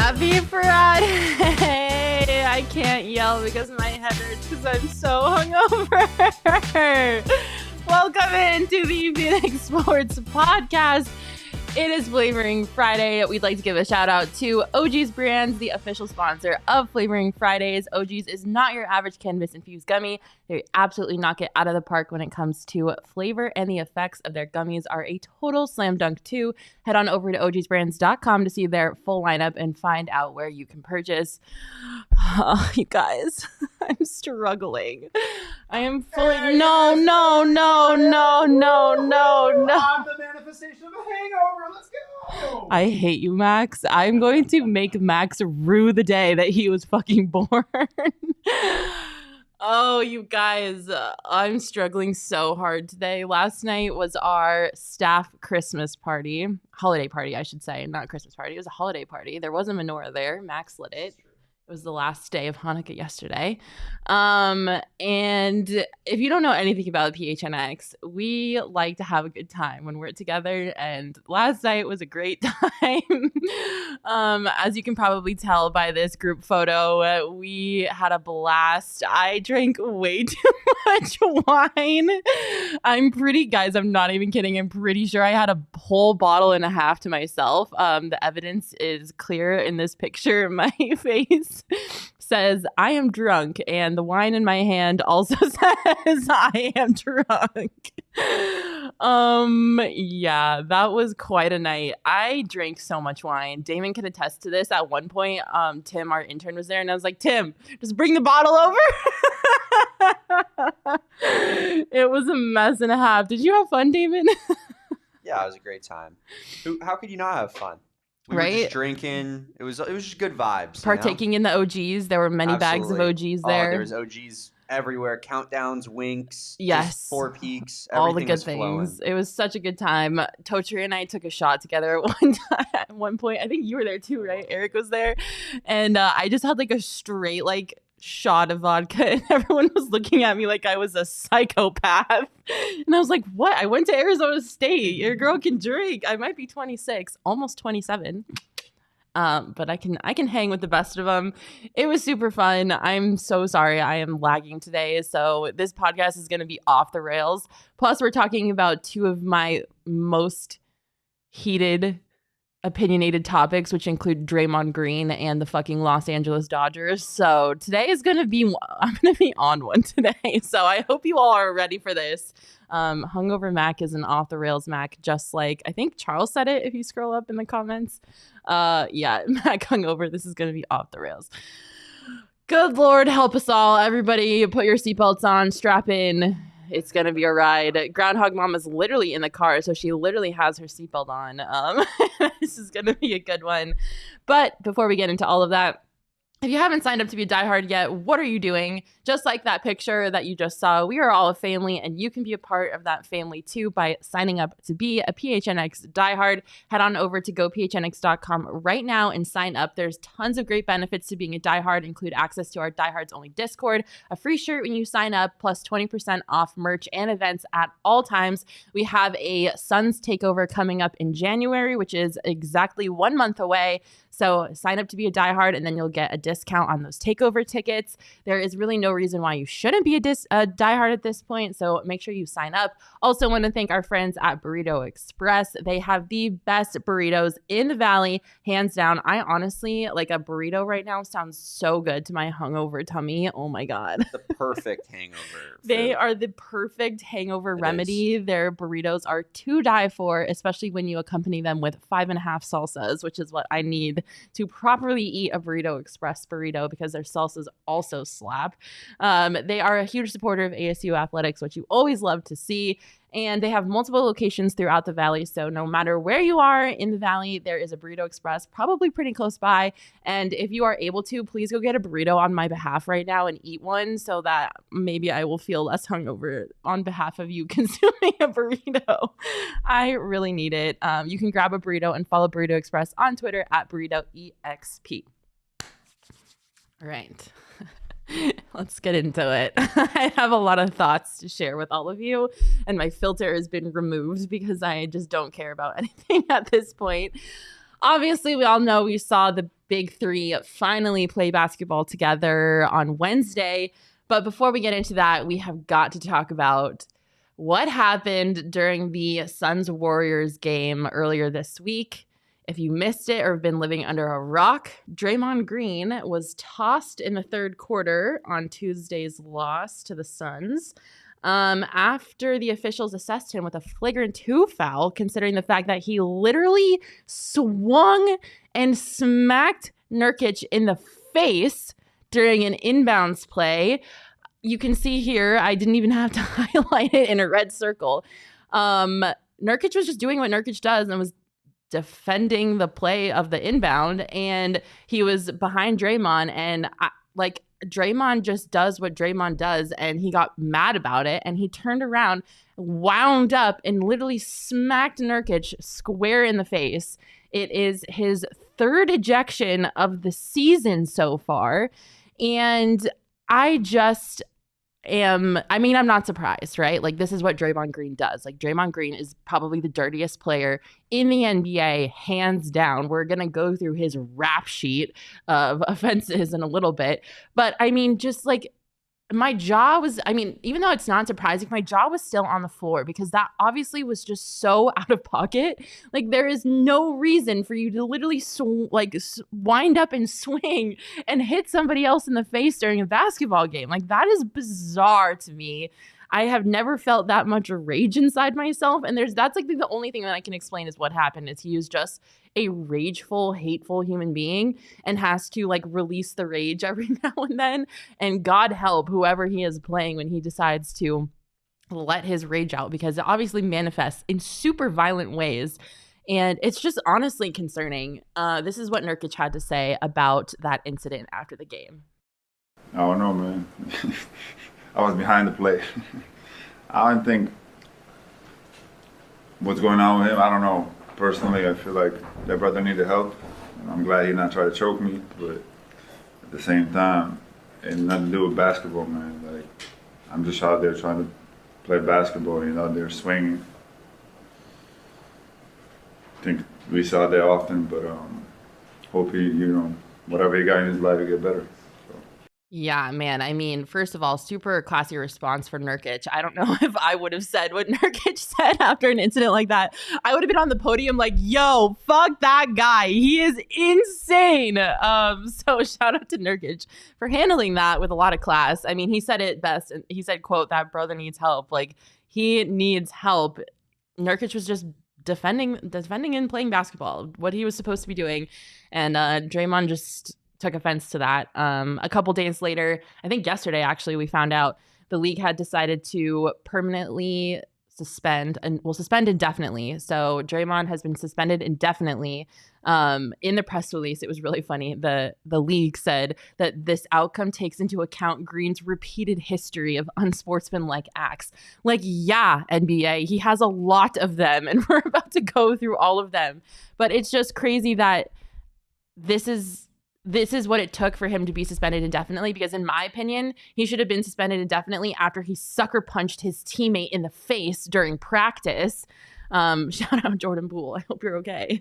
Happy Friday! I can't yell because my head hurts because I'm so hungover. Welcome into the PHNX Sports Podcast. It is Flavoring Friday. We'd like to give a shout out to OG's Brands, the official sponsor of Flavoring Fridays. OG's is not your average cannabis-infused gummy. They absolutely knock it out of the park when it comes to flavor, and the effects of their gummies are a total slam dunk too. Head on over to ogsbrands.com to see their full lineup and find out where you can purchase. Oh, you guys, I'm struggling. I am fully... No. I'm the manifestation of a hangover. Let's go. I hate you, Max. I'm going to make Max rue the day that he was fucking born. Oh, you guys, I'm struggling so hard today. Last night was our staff Christmas party. Holiday party, I should say. Not Christmas party. It was a holiday party. There was a menorah there. Max lit it. It was the last day of Hanukkah yesterday. And if you don't know anything about PHNX, we like to have a good time when we're together. And last night was a great time. As you can probably tell by this group photo, we had a blast. I drank way too much wine. I'm not even kidding. I'm pretty sure I had a whole bottle and a half to myself. The evidence is clear in this picture. My face says I am drunk, and the wine in my hand also says I am drunk. Yeah, that was quite a night. I drank so much wine. Damon can attest to this. At one point, Tim, our intern, was there, and I was like, Tim, just bring the bottle over. It was a mess and a half. Did you have fun, Damon? Yeah, it was a great time. How could you not have fun? We Right? were just drinking. It was just good vibes. Partaking in the OGs. There were many bags of OGs there. There was OGs everywhere. Countdowns, winks. Yes. Four Peaks. All the good was things. flowing. It was such a good time. Totri and I took a shot together at one point. I think you were there too, right? Eric was there. And I just had like a straight shot of vodka, and everyone was looking at me like I was a psychopath. And I was like, what? I went to Arizona State. Your girl can drink. I might be 26, almost 27. But I can hang with the best of them. It was super fun. I'm so sorry I am lagging today. So this podcast is going to be off the rails. Plus, we're talking about two of my most heated, opinionated topics, which include Draymond Green and the fucking Los Angeles Dodgers. So today is I'm going to be on one today. So I hope you all are ready for this. Hungover Mac is an off the rails Mac, just like I think Charles said it if you scroll up in the comments. Yeah, Mac hungover. This is going to be off the rails. Good Lord, help us all. Everybody put your seatbelts on, strap in. It's going to be a ride. Groundhog Mom is literally in the car, so she literally has her seatbelt on. This is going to be a good one. But before we get into all of that, if you haven't signed up to be a diehard yet, what are you doing? Just like that picture that you just saw, we are all a family, and you can be a part of that family too by signing up to be a PHNX diehard. Head on over to gophnx.com right now and sign up. There's tons of great benefits to being a diehard, include access to our Diehards Only Discord, a free shirt when you sign up, plus 20% off merch and events at all times. We have a Suns takeover coming up in January, which is exactly 1 month away. So sign up to be a diehard, and then you'll get a discount on those takeover tickets. There is really no reason why you shouldn't be a diehard at this point, so make sure you sign up. Also want to thank our friends at Burrito Express. They have the best burritos in the Valley, hands down. I honestly, like a burrito right now sounds so good to my hungover tummy. Oh my God. The perfect hangover. They are the perfect hangover remedy. Their burritos are to die for, especially when you accompany them with 5.5 salsas, which is what I need to properly eat a Burrito Express burrito, because their salsas also slap. They are a huge supporter of ASU athletics, which you always love to see. And they have multiple locations throughout the valley. So no matter where you are in the valley, there is a Burrito Express, probably pretty close by. And if you are able to, please go get a burrito on my behalf right now and eat one so that maybe I will feel less hungover on behalf of you consuming a burrito. I really need it. You can grab a burrito and follow Burrito Express on Twitter at BurritoEXP. All right. Let's get into it. I have a lot of thoughts to share with all of you, and my filter has been removed because I just don't care about anything at this point. Obviously, we all know we saw the big three finally play basketball together on Wednesday. But before we get into that, we have got to talk about what happened during the Suns-Warriors game earlier this week. If you missed it or have been living under a rock, Draymond Green was tossed in the third quarter on Tuesday's loss to the Suns after the officials assessed him with a flagrant 2 foul, considering the fact that he literally swung and smacked Nurkic in the face during an inbounds play. You can see here, I didn't even have to highlight it in a red circle. Nurkic was just doing what Nurkic does and was defending the play of the inbound, and he was behind Draymond, and Draymond just does what Draymond does, and he got mad about it, and he turned around, wound up, and literally smacked Nurkic square in the face. It is his 3rd ejection of the season so far, and I'm not surprised, right? Like, this is what Draymond Green does. Like, Draymond Green is probably the dirtiest player in the NBA, hands down. We're going to go through his rap sheet of offenses in a little bit. But, just like, my jaw was, even though it's not surprising, my jaw was still on the floor because that obviously was just so out of pocket. Like, there is no reason for you to literally wind up and swing and hit somebody else in the face during a basketball game. Like, that is bizarre to me. I have never felt that much rage inside myself. And that's like the only thing that I can explain is what happened is he is just a rageful, hateful human being and has to release the rage every now and then. And God help whoever he is playing when he decides to let his rage out, because it obviously manifests in super violent ways. And it's just honestly concerning. This is what Nurkic had to say about that incident after the game. I don't know, man. I was behind the play. I don't think what's going on with him, I don't know. Personally, I feel like that brother needed help. And I'm glad he not tried to choke me, but at the same time, it had nothing to do with basketball, man. Like, I'm just out there trying to play basketball, out there swinging. I think we saw that often, but hope he, whatever he got in his life, he get better. Yeah, man. First of all, super classy response for Nurkic. I don't know if I would have said what Nurkic said after an incident like that. I would have been on the podium like, yo, fuck that guy. He is insane. So shout out to Nurkic for handling that with a lot of class. He said it best. And he said, quote, that brother needs help. Like, he needs help. Nurkic was just defending and playing basketball, what he was supposed to be doing. And Draymond just took offense to that. A couple days later, I think yesterday actually, we found out the league had decided to permanently suspend indefinitely. So Draymond has been suspended indefinitely. In the press release, it was really funny. The league said that this outcome takes into account Green's repeated history of unsportsmanlike acts. Like, yeah, NBA, he has a lot of them, and we're about to go through all of them. But it's just crazy that this is what it took for him to be suspended indefinitely, because in my opinion, he should have been suspended indefinitely after he sucker punched his teammate in the face during practice. Shout out Jordan Poole. I hope you're okay.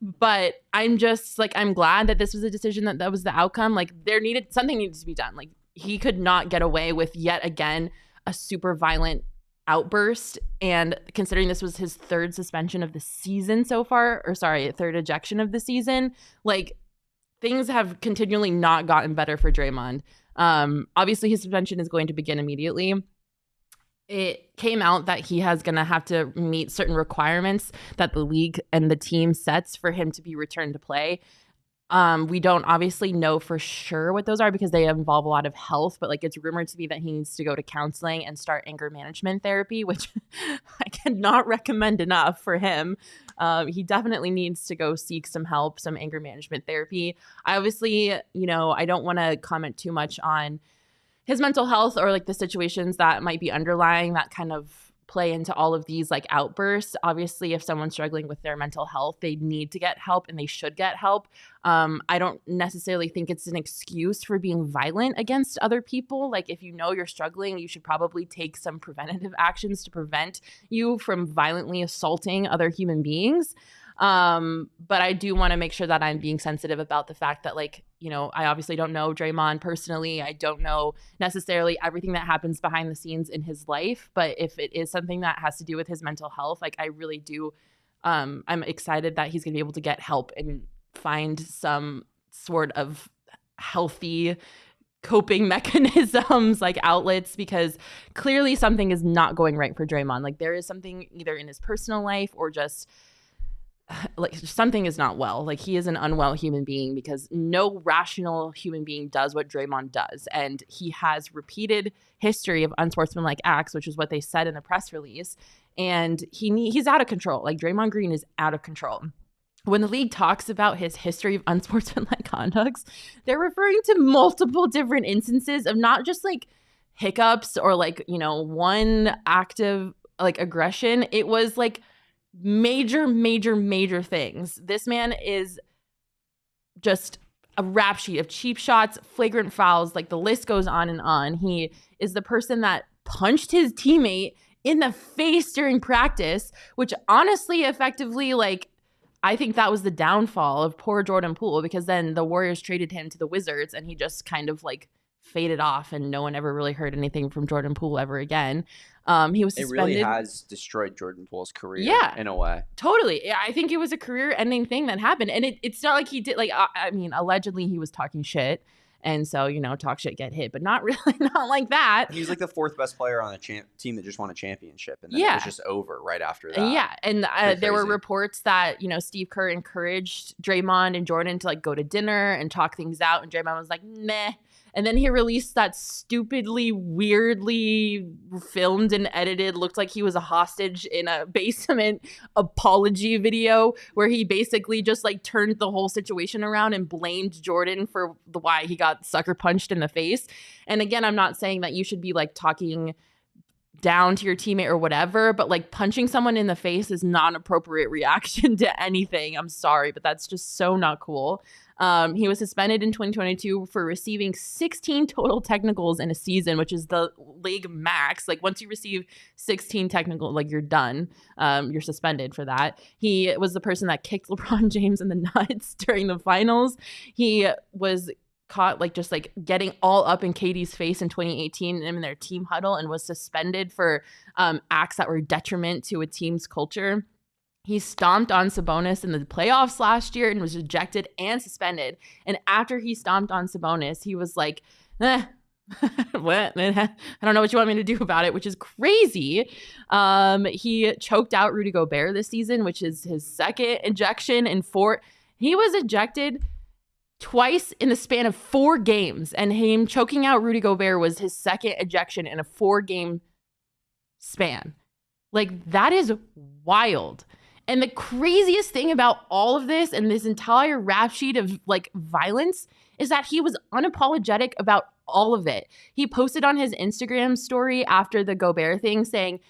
But I'm just I'm glad that this was a decision, that was the outcome. Something needed to be done. Like, he could not get away with yet again a super violent outburst. And considering this was his 3rd suspension of the season so far, 3rd ejection of the season, things have continually not gotten better for Draymond. Obviously, his suspension is going to begin immediately. It came out that he has going to have to meet certain requirements that the league and the team sets for him to be returned to play. We don't obviously know for sure what those are because they involve a lot of health, but like it's rumored to be that he needs to go to counseling and start anger management therapy, which I cannot recommend enough for him. He definitely needs to go seek some help, some anger management therapy. I obviously, I don't want to comment too much on his mental health or like the situations that might be underlying that kind of play into all of these like outbursts. Obviously, if someone's struggling with their mental health, they need to get help and they should get help. I don't necessarily think it's an excuse for being violent against other people. Like if you know you're struggling, you should probably take some preventative actions to prevent you from violently assaulting other human beings. But I do want to make sure that I'm being sensitive about the fact that like, I obviously don't know Draymond personally. I don't know necessarily everything that happens behind the scenes in his life, but if it is something that has to do with his mental health, like I really do, I'm excited that he's going to be able to get help and find some sort of healthy coping mechanisms, like outlets, because clearly something is not going right for Draymond. Like there is something either in his personal life or just like something is not well. Like he is an unwell human being because no rational human being does what Draymond does. And he has repeated history of unsportsmanlike acts, which is what they said in the press release. And he's out of control. Like Draymond Green is out of control. When the league talks about his history of unsportsmanlike conducts, they're referring to multiple different instances of not just like hiccups or like, one active like aggression. It was like major things. This man is just a rap sheet of cheap shots, flagrant fouls, like the list goes on and on. He is the person that punched his teammate in the face during practice, which honestly, effectively, like, I think that was the downfall of poor Jordan Poole, because then the Warriors traded him to the Wizards and he just kind of like faded off and no one ever really heard anything from Jordan Poole ever again. He was suspended. It really has destroyed Jordan Poole's career in a way. Totally. I think it was a career-ending thing that happened. And it's not like he did, like, I mean, allegedly he was talking shit. And so, talk shit, get hit. But not really, not like that. He's like the fourth best player on a team that just won a championship. And then it was just over right after that. Yeah. And there were reports that, Steve Kerr encouraged Draymond and Jordan to, like, go to dinner and talk things out. And Draymond was like, meh. And then he released that stupidly, weirdly filmed and edited, looked like he was a hostage in a basement apology video where he basically just like turned the whole situation around and blamed Jordan for why he got sucker punched in the face. And again, I'm not saying that you should be like talking down to your teammate or whatever, but like punching someone in the face is not an appropriate reaction to anything. I'm sorry, but that's just so not cool. He was suspended in 2022 for receiving 16 total technicals in a season, which is the league max. Like once you receive 16 technical, like you're done. You're suspended for that. He was the person that kicked LeBron James in the nuts during the finals. He was caught like just like getting all up in KD's face in 2018 in their team huddle and was suspended for acts that were detriment to a team's culture. He stomped on Sabonis in the playoffs last year and was ejected and suspended. And after he stomped on Sabonis, he was like, what? I don't know what you want me to do about it, which is crazy. He choked out Rudy Gobert this season, which is his second ejection in 4. He was ejected twice in the span of 4 games. And him choking out Rudy Gobert was his second ejection in a 4-game span. Like, that is wild. And the craziest thing about all of this and this entire rap sheet of like violence is that he was unapologetic about all of it. He posted on his Instagram story after the Gobert thing saying,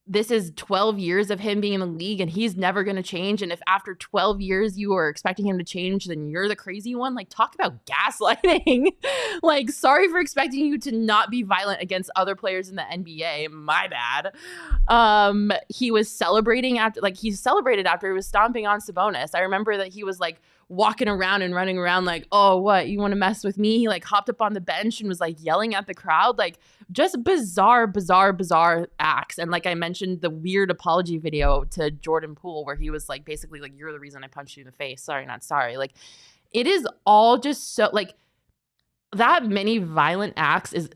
this is 12 years of him being in the league and he's never going to change. And if after 12 years you are expecting him to change, then you're the crazy one. Like, talk about gaslighting. Like, sorry for expecting you to not be violent against other players in the NBA. My bad. He was celebrating after he was stomping on Sabonis. I remember that he was like walking around and running around like, oh, what, you want to mess with me? He like hopped up on the bench and was like yelling at the crowd, like just bizarre acts. And like I mentioned, the weird apology video to Jordan Poole where he was like basically like, you're the reason I punched you in the face. Sorry, not sorry. Like, it is all just so like that many violent acts is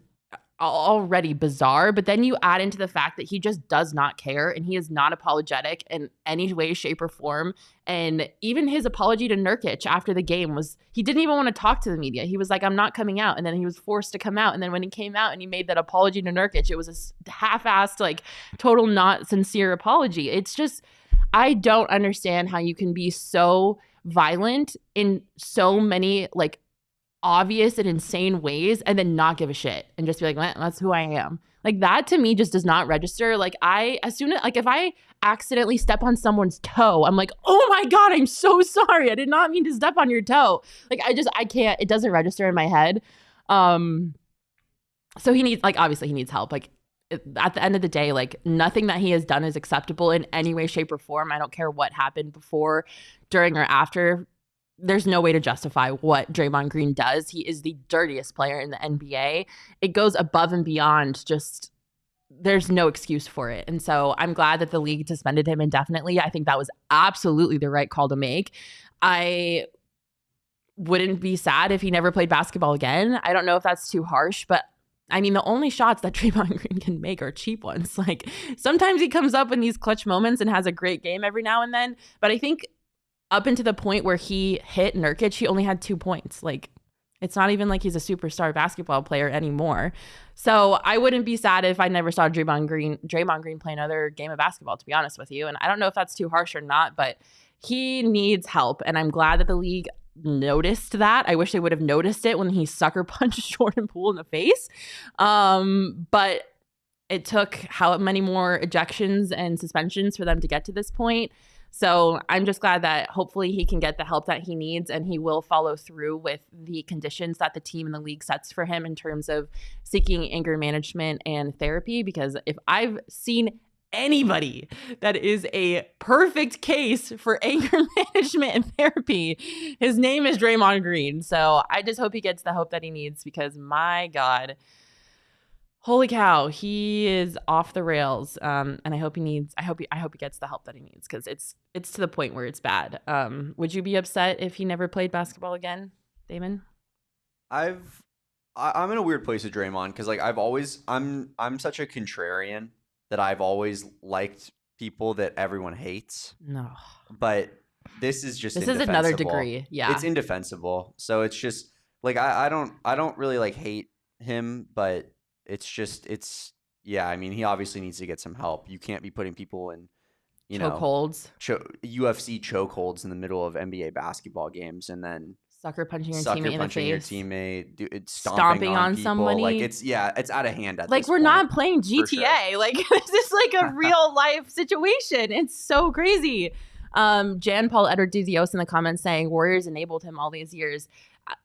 already bizarre, but then you add into the fact that he just does not care and he is not apologetic in any way, shape, or form. And even his apology to Nurkic after the game was, he didn't even want to talk to the media. He was like, I'm not coming out. And then he was forced to come out. And then when he came out and he made that apology to Nurkic, it was a half-assed, like total not sincere apology. It's just, I don't understand how you can be so violent in so many like obvious and insane ways and then not give a shit and just be like, well, that's who I am. Like that to me just does not register. Like if I accidentally step on someone's toe, I'm like, oh my God, I'm so sorry. I did not mean to step on your toe. Like I can't, it doesn't register in my head. So he needs, like, obviously he needs help. Like at the end of the day, like nothing that he has done is acceptable in any way, shape, or form. I don't care what happened before, during, or after. There's no way to justify what Draymond Green does. He is the dirtiest player in the NBA. It goes above and beyond, just there's no excuse for it. And so I'm glad that the league suspended him indefinitely. I think that was absolutely the right call to make. I wouldn't be sad if he never played basketball again. I don't know if that's too harsh, but I mean, the only shots that Draymond Green can make are cheap ones. Like sometimes he comes up in these clutch moments and has a great game every now and then. But I think up into the point where he hit Nurkic, he only had 2 points. Like, it's not even like he's a superstar basketball player anymore. So I wouldn't be sad if I never saw Draymond Green play another game of basketball, to be honest with you. And I don't know if that's too harsh or not, but he needs help. And I'm glad that the league noticed that. I wish they would have noticed it when he sucker punched Jordan Poole in the face. But it took how many more ejections and suspensions for them to get to this point. So I'm just glad that hopefully he can get the help that he needs and he will follow through with the conditions that the team and the league sets for him in terms of seeking anger management and therapy. Because if I've seen anybody that is a perfect case for anger management and therapy, his name is Draymond Green. So I just hope he gets the help that he needs because my God, holy cow, he is off the rails. And I hope he gets the help that he needs because it's to the point where it's bad. Would you be upset if he never played basketball again, Damon? I'm in a weird place with Draymond because like I'm such a contrarian that I've always liked people that everyone hates. No. But this is just another degree. Yeah. It's indefensible. So it's just like I don't really like hate him, but I mean, he obviously needs to get some help. You can't be putting people in, chokeholds, UFC chokeholds in the middle of NBA basketball games, and then sucker punching your teammate, stomping on people. somebody. Like it's out of hand at like this we're point, not playing GTA. Sure. Like this is like a real life situation. It's so crazy. Jan Paul Edwardizios in the comments saying Warriors enabled him all these years.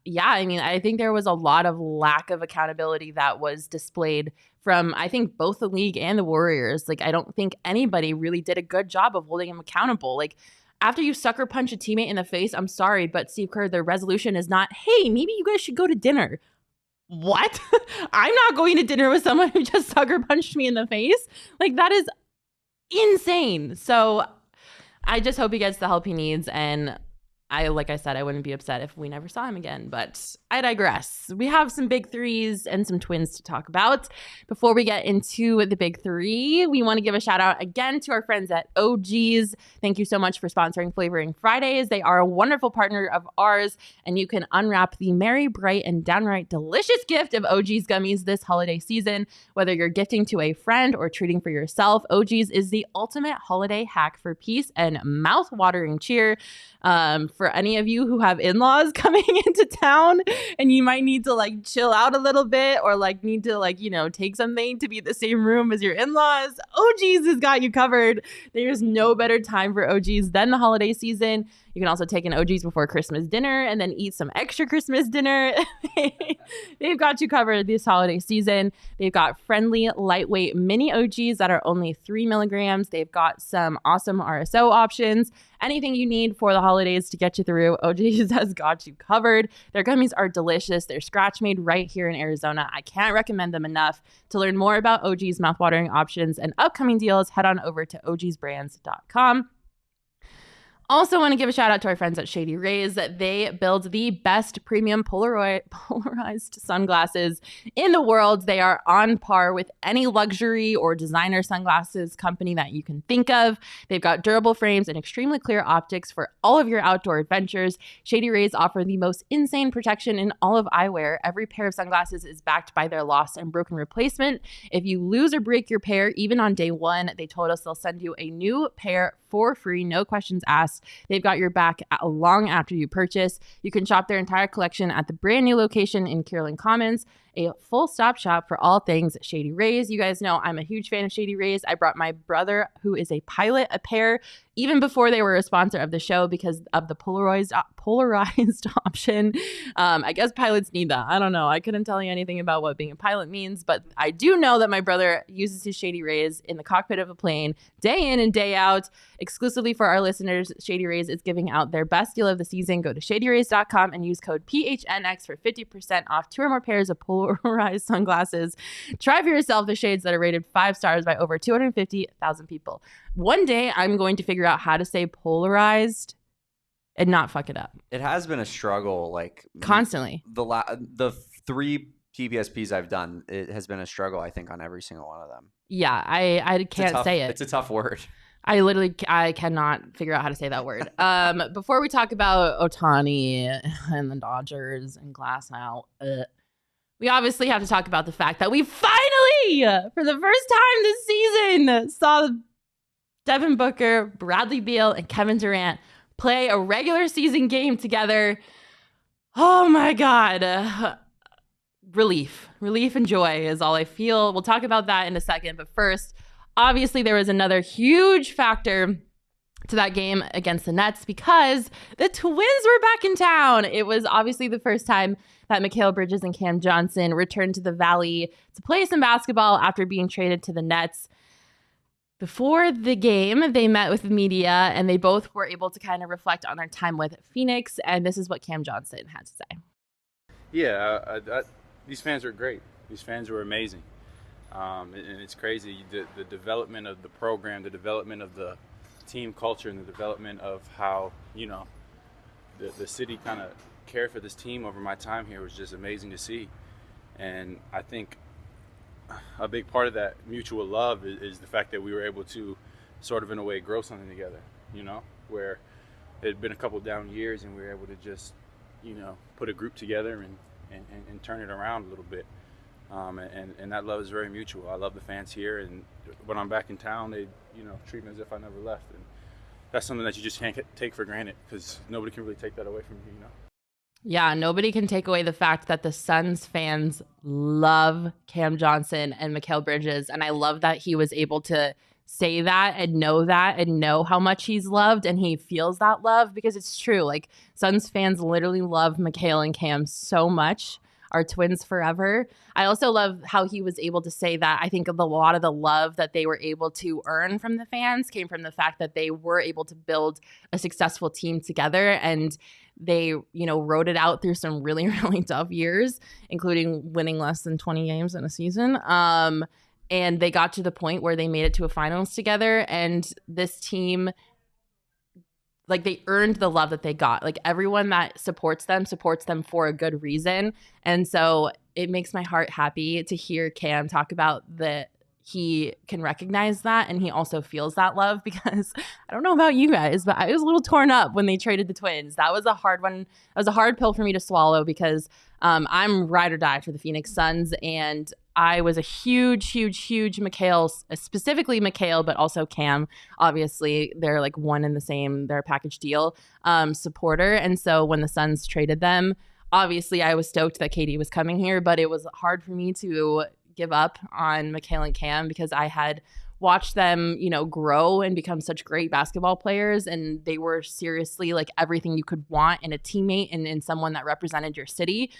Yeah, I mean, I think there was a lot of lack of accountability that was displayed from, I think, both the league and the Warriors. Like, I don't think anybody really did a good job of holding him accountable. Like, after you sucker punch a teammate in the face, I'm sorry, but Steve Kerr, the resolution is not, hey, maybe you guys should go to dinner. What? I'm not going to dinner with someone who just sucker punched me in the face. Like, that is insane. So I just hope he gets the help he needs. And like I said, I wouldn't be upset if we never saw him again, but I digress. We have some big threes and some twins to talk about. Before we get into the big three, we want to give a shout out again to our friends at OG's. Thank you so much for sponsoring Flavoring Fridays. They are a wonderful partner of ours, and you can unwrap the merry, bright, and downright delicious gift of OG's gummies this holiday season. Whether you're gifting to a friend or treating for yourself, OG's is the ultimate holiday hack for peace and mouth-watering cheer. For any of you who have in-laws coming into town and you might need to like chill out a little bit or like need to like, take something to be in the same room as your in-laws, OG's has got you covered. There's no better time for OG's than the holiday season. You can also take an OG's before Christmas dinner and then eat some extra Christmas dinner. They've got you covered this holiday season. They've got friendly, lightweight mini OG's that are only 3 milligrams. They've got some awesome RSO options. Anything you need for the holidays to get you through, OG's has got you covered. Their gummies are delicious. They're scratch made right here in Arizona. I can't recommend them enough. To learn more about OG's mouthwatering options and upcoming deals, head on over to ogsbrands.com. Also want to give a shout out to our friends at Shady Rays. They build the best premium polarized sunglasses in the world. They are on par with any luxury or designer sunglasses company that you can think of. They've got durable frames and extremely clear optics for all of your outdoor adventures. Shady Rays offer the most insane protection in all of eyewear. Every pair of sunglasses is backed by their lost and broken replacement. If you lose or break your pair, even on day one, they told us they'll send you a new pair for free, no questions asked. They've got your back long after you purchase. You can shop their entire collection at the brand new location in Kierland Commons, a full-stop shop for all things Shady Rays. You guys know I'm a huge fan of Shady Rays. I brought my brother, who is a pilot, a pair even before they were a sponsor of the show because of the polarized option. I guess pilots need that. I don't know. I couldn't tell you anything about what being a pilot means, but I do know that my brother uses his Shady Rays in the cockpit of a plane day in and day out. Exclusively for our listeners, Shady Rays is giving out their best deal of the season. Go to shadyrays.com and use code PHNX for 50% off 2 or more pairs of polarized sunglasses. Try for yourself the shades that are rated 5 stars by over 250,000 people. One day I'm going to figure out how to say polarized and not fuck it up. It has been a struggle, like constantly. The 3 PPSPs I've done, it has been a struggle, I think, on every single one of them. Yeah, I can't say it. It's a tough word. I cannot figure out how to say that word. Before we talk about Ohtani and the Dodgers and Glass out, we obviously have to talk about the fact that we finally, for the first time this season, saw Devin Booker, Bradley Beal, and Kevin Durant play a regular season game together. Oh my God. Relief and joy is all I feel. We'll talk about that in a second. But first, obviously, there was another huge factor to that game against the Nets because the Twins were back in town. It was obviously the first time that Mikal Bridges and Cam Johnson returned to the Valley to play some basketball after being traded to the Nets. Before the game, they met with the media and they both were able to kind of reflect on their time with Phoenix. And this is what Cam Johnson had to say. Yeah, these fans are great. These fans were amazing. And it's crazy, the development of the program, the development of the team culture, and the development of how, the city kind of cared for this team over my time here was just amazing to see. And I think a big part of that mutual love is the fact that we were able to sort of, in a way, grow something together, where it had been a couple down years and we were able to just, put a group together and turn it around a little bit. And that love is very mutual. I love the fans here, and when I'm back in town, they, treat me as if I never left. And that's something that you just can't take for granted because nobody can really take that away from you, Yeah, nobody can take away the fact that the Suns fans love Cam Johnson and Mikal Bridges, and I love that he was able to say that and know how much he's loved, and he feels that love because it's true. Like, Suns fans literally love Mikal and Cam so much. Our Twins forever. I also love how he was able to say that I think a lot of the love that they were able to earn from the fans came from the fact that they were able to build a successful team together, and they, rode it out through some really, really tough years, including winning less than 20 games in a season. And they got to the point where they made it to a finals together, and this team, like, they earned the love that they got. Like, everyone that supports them for a good reason. And so it makes my heart happy to hear Cam talk about that he can recognize that and he also feels that love, because I don't know about you guys, but I was a little torn up when they traded the Twins. That was a hard one. It was a hard pill for me to swallow because I'm ride or die for the Phoenix Suns, and I was a huge Mikal, specifically Mikal, but also Cam. Obviously, they're like one and the same. They're a package deal supporter. And so when the Suns traded them, obviously I was stoked that KD was coming here, but it was hard for me to give up on Mikal and Cam because I had watched them, grow and become such great basketball players. And they were seriously like everything you could want in a teammate and in someone that represented your city.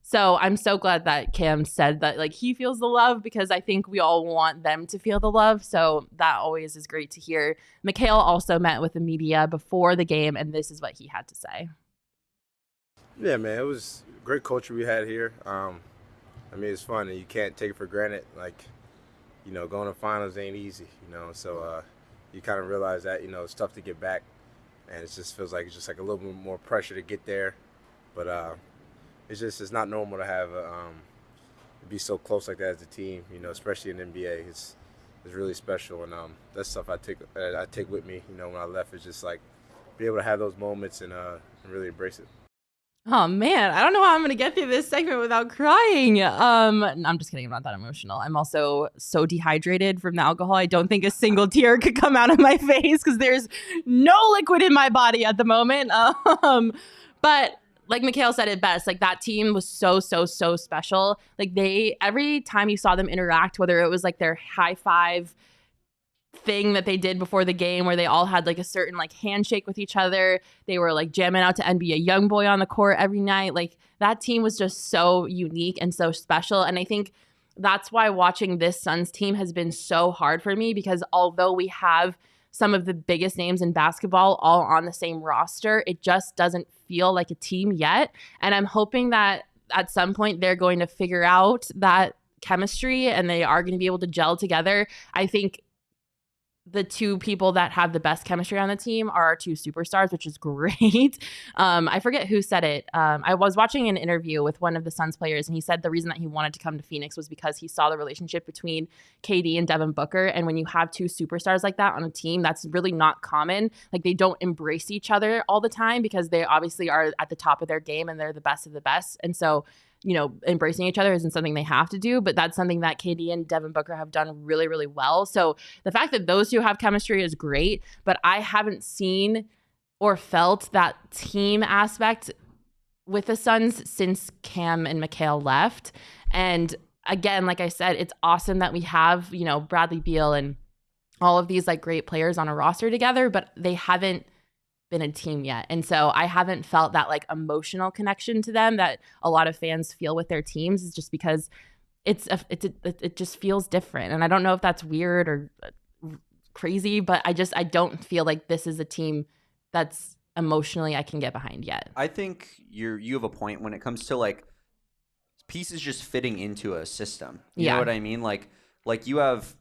So I'm so glad that Cam said that, like, he feels the love, because I think we all want them to feel the love. So that always is great to hear. Mikal also met with the media before the game, and this is what he had to say. Yeah, man, it was great culture we had here. It's fun, and you can't take it for granted. Like, going to finals ain't easy, so you kind of realize that, it's tough to get back. and it just feels like it's just like a little bit more pressure to get there. But it's not normal to have be so close like that as a team, especially in the NBA. It's really special, and that's stuff I take with me. When I left, it's just like be able to have those moments and really embrace it. Oh man, I don't know how I'm gonna get through this segment without crying. I'm just kidding. I'm not that emotional. I'm also so dehydrated from the alcohol. I don't think a single tear could come out of my face because there's no liquid in my body at the moment. But like Mikal said it best, like that team was so special. Like every time you saw them interact, whether it was like their high five thing that they did before the game where they all had like a certain like handshake with each other, they were like jamming out to NBA Youngboy on the court every night. Like that team was just so unique and so special. And I think that's why watching this Suns team has been so hard for me, because although we have some of the biggest names in basketball all on the same roster, it just doesn't feel like a team yet. And I'm hoping that at some point they're going to figure out that chemistry and they are going to be able to gel together. I think the two people that have the best chemistry on the team are our two superstars, which is great. I forget who said it. I was watching an interview with one of the Suns players, and he said the reason that he wanted to come to Phoenix was because he saw the relationship between KD and Devin Booker. And when you have two superstars like that on a team, that's really not common. Like they don't embrace each other all the time because they obviously are at the top of their game and they're the best of the best. And so embracing each other isn't something they have to do, but that's something that KD and Devin Booker have done really, really well. So the fact that those two have chemistry is great, but I haven't seen or felt that team aspect with the Suns since Cam and Mikal left. And again, like I said, it's awesome that we have, Bradley Beal and all of these like great players on a roster together, but they haven't been a team yet. And so I haven't felt that like emotional connection to them that a lot of fans feel with their teams, is just because it just feels different. And I don't know if that's weird or crazy, but I don't feel like this is a team that's emotionally I can get behind yet. I think you have a point when it comes to like pieces just fitting into a system. You know what I mean? Like you have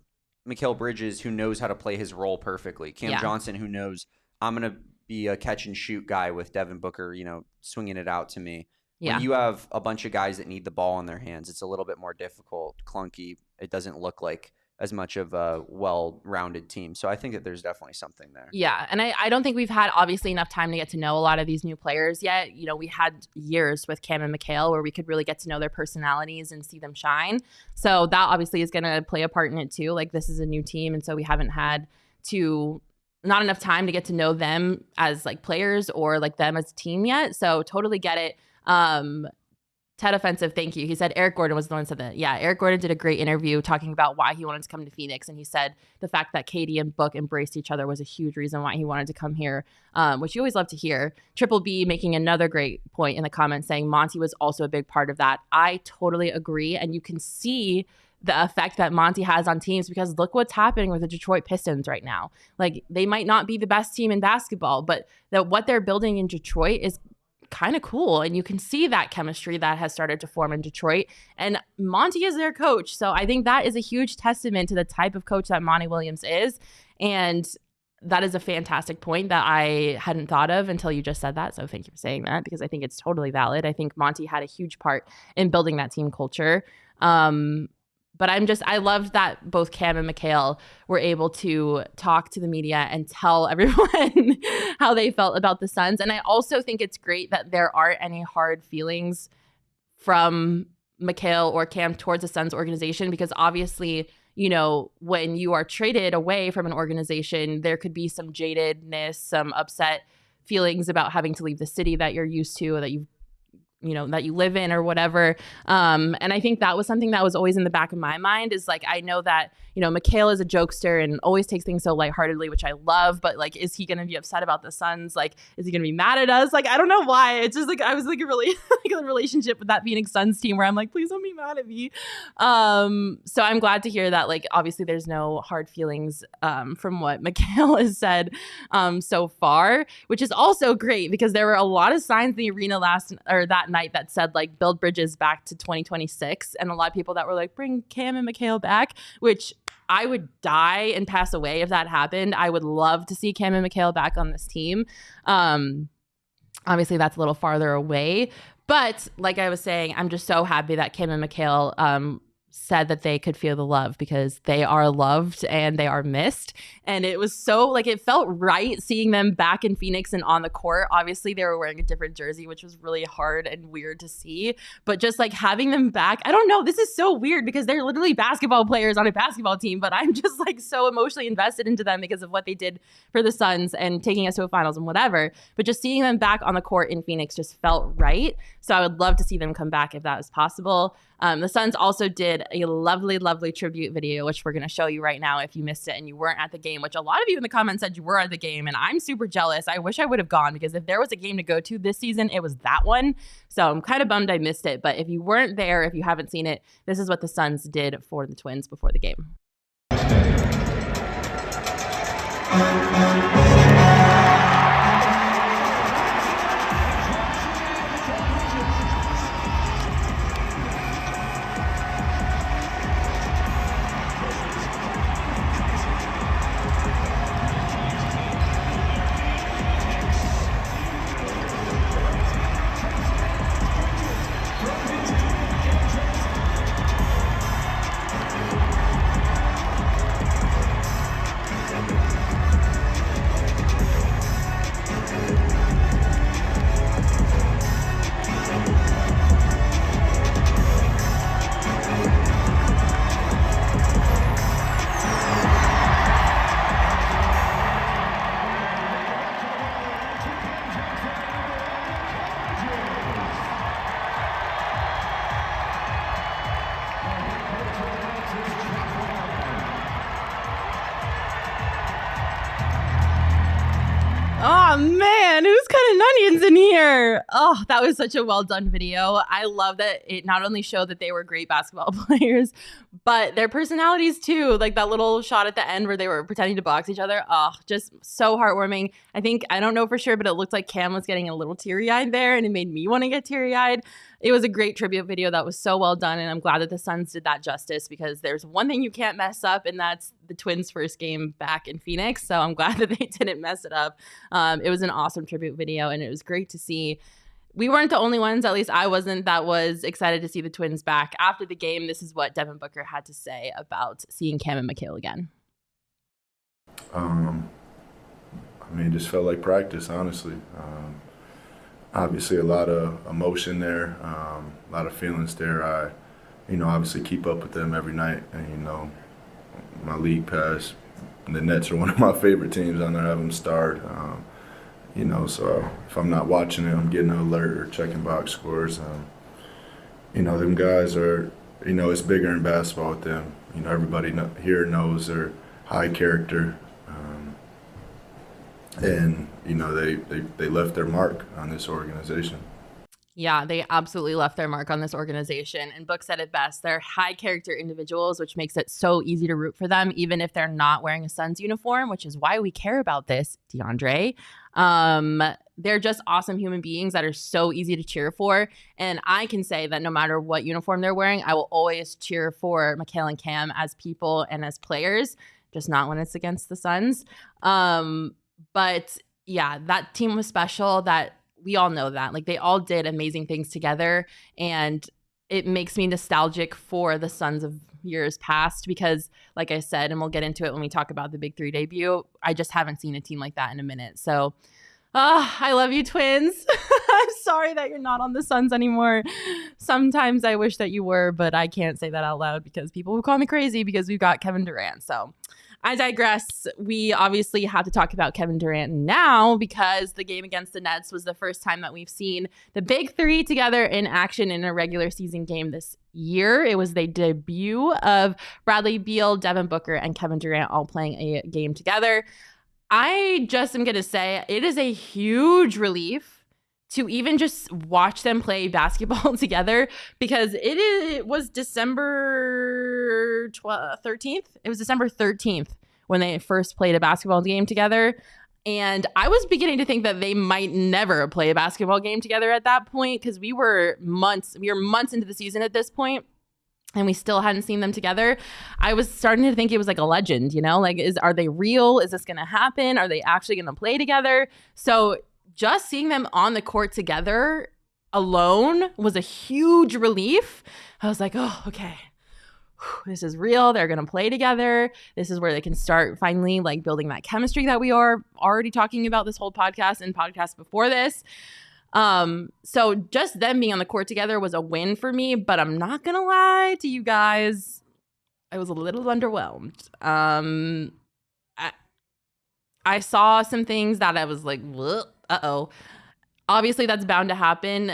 Mikal Bridges, who knows how to play his role perfectly. Cam Johnson, who knows I'm going to be a catch and shoot guy with Devin Booker, swinging it out to me. Yeah. When you have a bunch of guys that need the ball in their hands, it's a little bit more difficult, clunky. It doesn't look like as much of a well-rounded team. So I think that there's definitely something there. Yeah. And I don't think we've had obviously enough time to get to know a lot of these new players yet. We had years with Cam and Mikal where we could really get to know their personalities and see them shine. So that obviously is going to play a part in it too. Like this is a new team. And so we haven't had not enough time to get to know them as like players or like them as a team yet. So totally get it. Ted Offensive, thank you. He said Eric Gordon was the one who said that. Yeah, Eric Gordon did a great interview talking about why he wanted to come to Phoenix. And he said the fact that KD and Book embraced each other was a huge reason why he wanted to come here, which you always love to hear. Triple B making another great point in the comments saying Monty was also a big part of that. I totally agree. And you can see the effect that Monty has on teams, because look what's happening with the Detroit Pistons right now. Like they might not be the best team in basketball, but what they're building in Detroit is kind of cool. And you can see that chemistry that has started to form in Detroit, and Monty is their coach. So I think that is a huge testament to the type of coach that Monty Williams is. And that is a fantastic point that I hadn't thought of until you just said that. So thank you for saying that, because I think it's totally valid. I think Monty had a huge part in building that team culture. But I loved that both Cam and Mikal were able to talk to the media and tell everyone how they felt about the Suns. And I also think it's great that there aren't any hard feelings from Mikal or Cam towards the Suns organization, because obviously, when you are traded away from an organization, there could be some jadedness, some upset feelings about having to leave the city that you're used to, or that that you live in or whatever. And I think that was something that was always in the back of my mind, is like, I know that, Mikal is a jokester and always takes things so lightheartedly, which I love, but like, is he going to be upset about the Suns? Like, is he going to be mad at us? Like, I don't know why. It's just like, I was like really like a relationship with that Phoenix Suns team where I'm like, please don't be mad at me. So I'm glad to hear that, like, obviously there's no hard feelings from what Mikal has said so far, which is also great, because there were a lot of signs in the arena that night that said like build bridges back to 2026, and a lot of people that were like bring Cam and Mikal back, which I would die and pass away if that happened. I would love to see Cam and Makayla back on this team. Obviously, that's a little farther away. But like I was saying, I'm just so happy that Cam and Mikal said that they could feel the love, because they are loved and they are missed. And it was so, like, it felt right seeing them back in Phoenix and on the court. Obviously, they were wearing a different jersey, which was really hard and weird to see. But just like having them back, I don't know, this is so weird because they're literally basketball players on a basketball team, but I'm just like so emotionally invested into them because of what they did for the Suns and taking us to a finals and whatever. But just seeing them back on the court in Phoenix just felt right. So I would love to see them come back if that was possible. The Suns also did a lovely, lovely tribute video, which we're going to show you right now if you missed it and you weren't at the game, which a lot of you in the comments said you were at the game, and I'm super jealous. I wish I would have gone, because if there was a game to go to this season, it was that one. So I'm kind of bummed I missed it. But if you weren't there, if you haven't seen it, this is what the Suns did for the Twins before the game. Oh man, who's cutting onions in here? Oh, that was such a well done video. I love that it not only showed that they were great basketball players, but their personalities too. Like that little shot at the end where they were pretending to box each other. Oh, just so heartwarming. I don't know for sure, but it looked like Cam was getting a little teary-eyed there, and it made me want to get teary-eyed. It was a great tribute video that was so well done, and I'm glad that the Suns did that justice, because there's one thing you can't mess up, and that's the Twins' first game back in Phoenix. So I'm glad that they didn't mess it up. It was an awesome tribute video, and it was great to see. We weren't the only ones, at least I wasn't, that was excited to see the Twins back. After the game, this is what Devin Booker had to say about seeing Cam and Makayla again. It just felt like practice, honestly. Obviously a lot of emotion there, a lot of feelings there. I, obviously keep up with them every night, and my league pass, the Nets are one of my favorite teams. I know I have them starred. So if I'm not watching it, I'm getting an alert or checking box scores. Them guys are, it's bigger in basketball with them. Everybody here knows they're high character. And, they left their mark on this organization. Yeah, they absolutely left their mark on this organization. And Book said it best. They're high character individuals, which makes it so easy to root for them, even if they're not wearing a Suns uniform, which is why we care about this, DeAndre. They're just awesome human beings that are so easy to cheer for. And I can say that no matter what uniform they're wearing, I will always cheer for Makayla and Cam as people and as players, just not when it's against the Suns. But yeah, that team was special. That we all know that. Like, they all did amazing things together, and it makes me nostalgic for the Suns of years past, because like I said, and we'll get into it when we talk about the Big Three debut, I just haven't seen a team like that in a minute. So I love you, Twins. I'm sorry that you're not on the Suns anymore. Sometimes I wish that you were, but I can't say that out loud because people will call me crazy because we've got Kevin Durant. So I digress. We obviously have to talk about Kevin Durant now, because the game against the Nets was the first time that we've seen the Big Three together in action in a regular season game this year. It was the debut of Bradley Beal, Devin Booker, and Kevin Durant all playing a game together. I just am going to say it is a huge relief to even just watch them play basketball together, because it was December 13th. It was December 13th when they first played a basketball game together. And I was beginning to think that they might never play a basketball game together at that point, because we were months into the season at this point. and we still hadn't seen them together, I was starting to think it was like a legend, you know, like, are they real? Is this going to happen? Are they actually going to play together? So just seeing them on the court together alone was a huge relief. I was like, oh, okay, this is real. They're going to play together. This is where they can start finally like building that chemistry that we are already talking about this whole podcast and podcasts before this. So just them being on the court together was a win for me, but I'm not going to lie to you guys. I was a little underwhelmed. I saw some things that I was like, uh-oh. Obviously, that's bound to happen.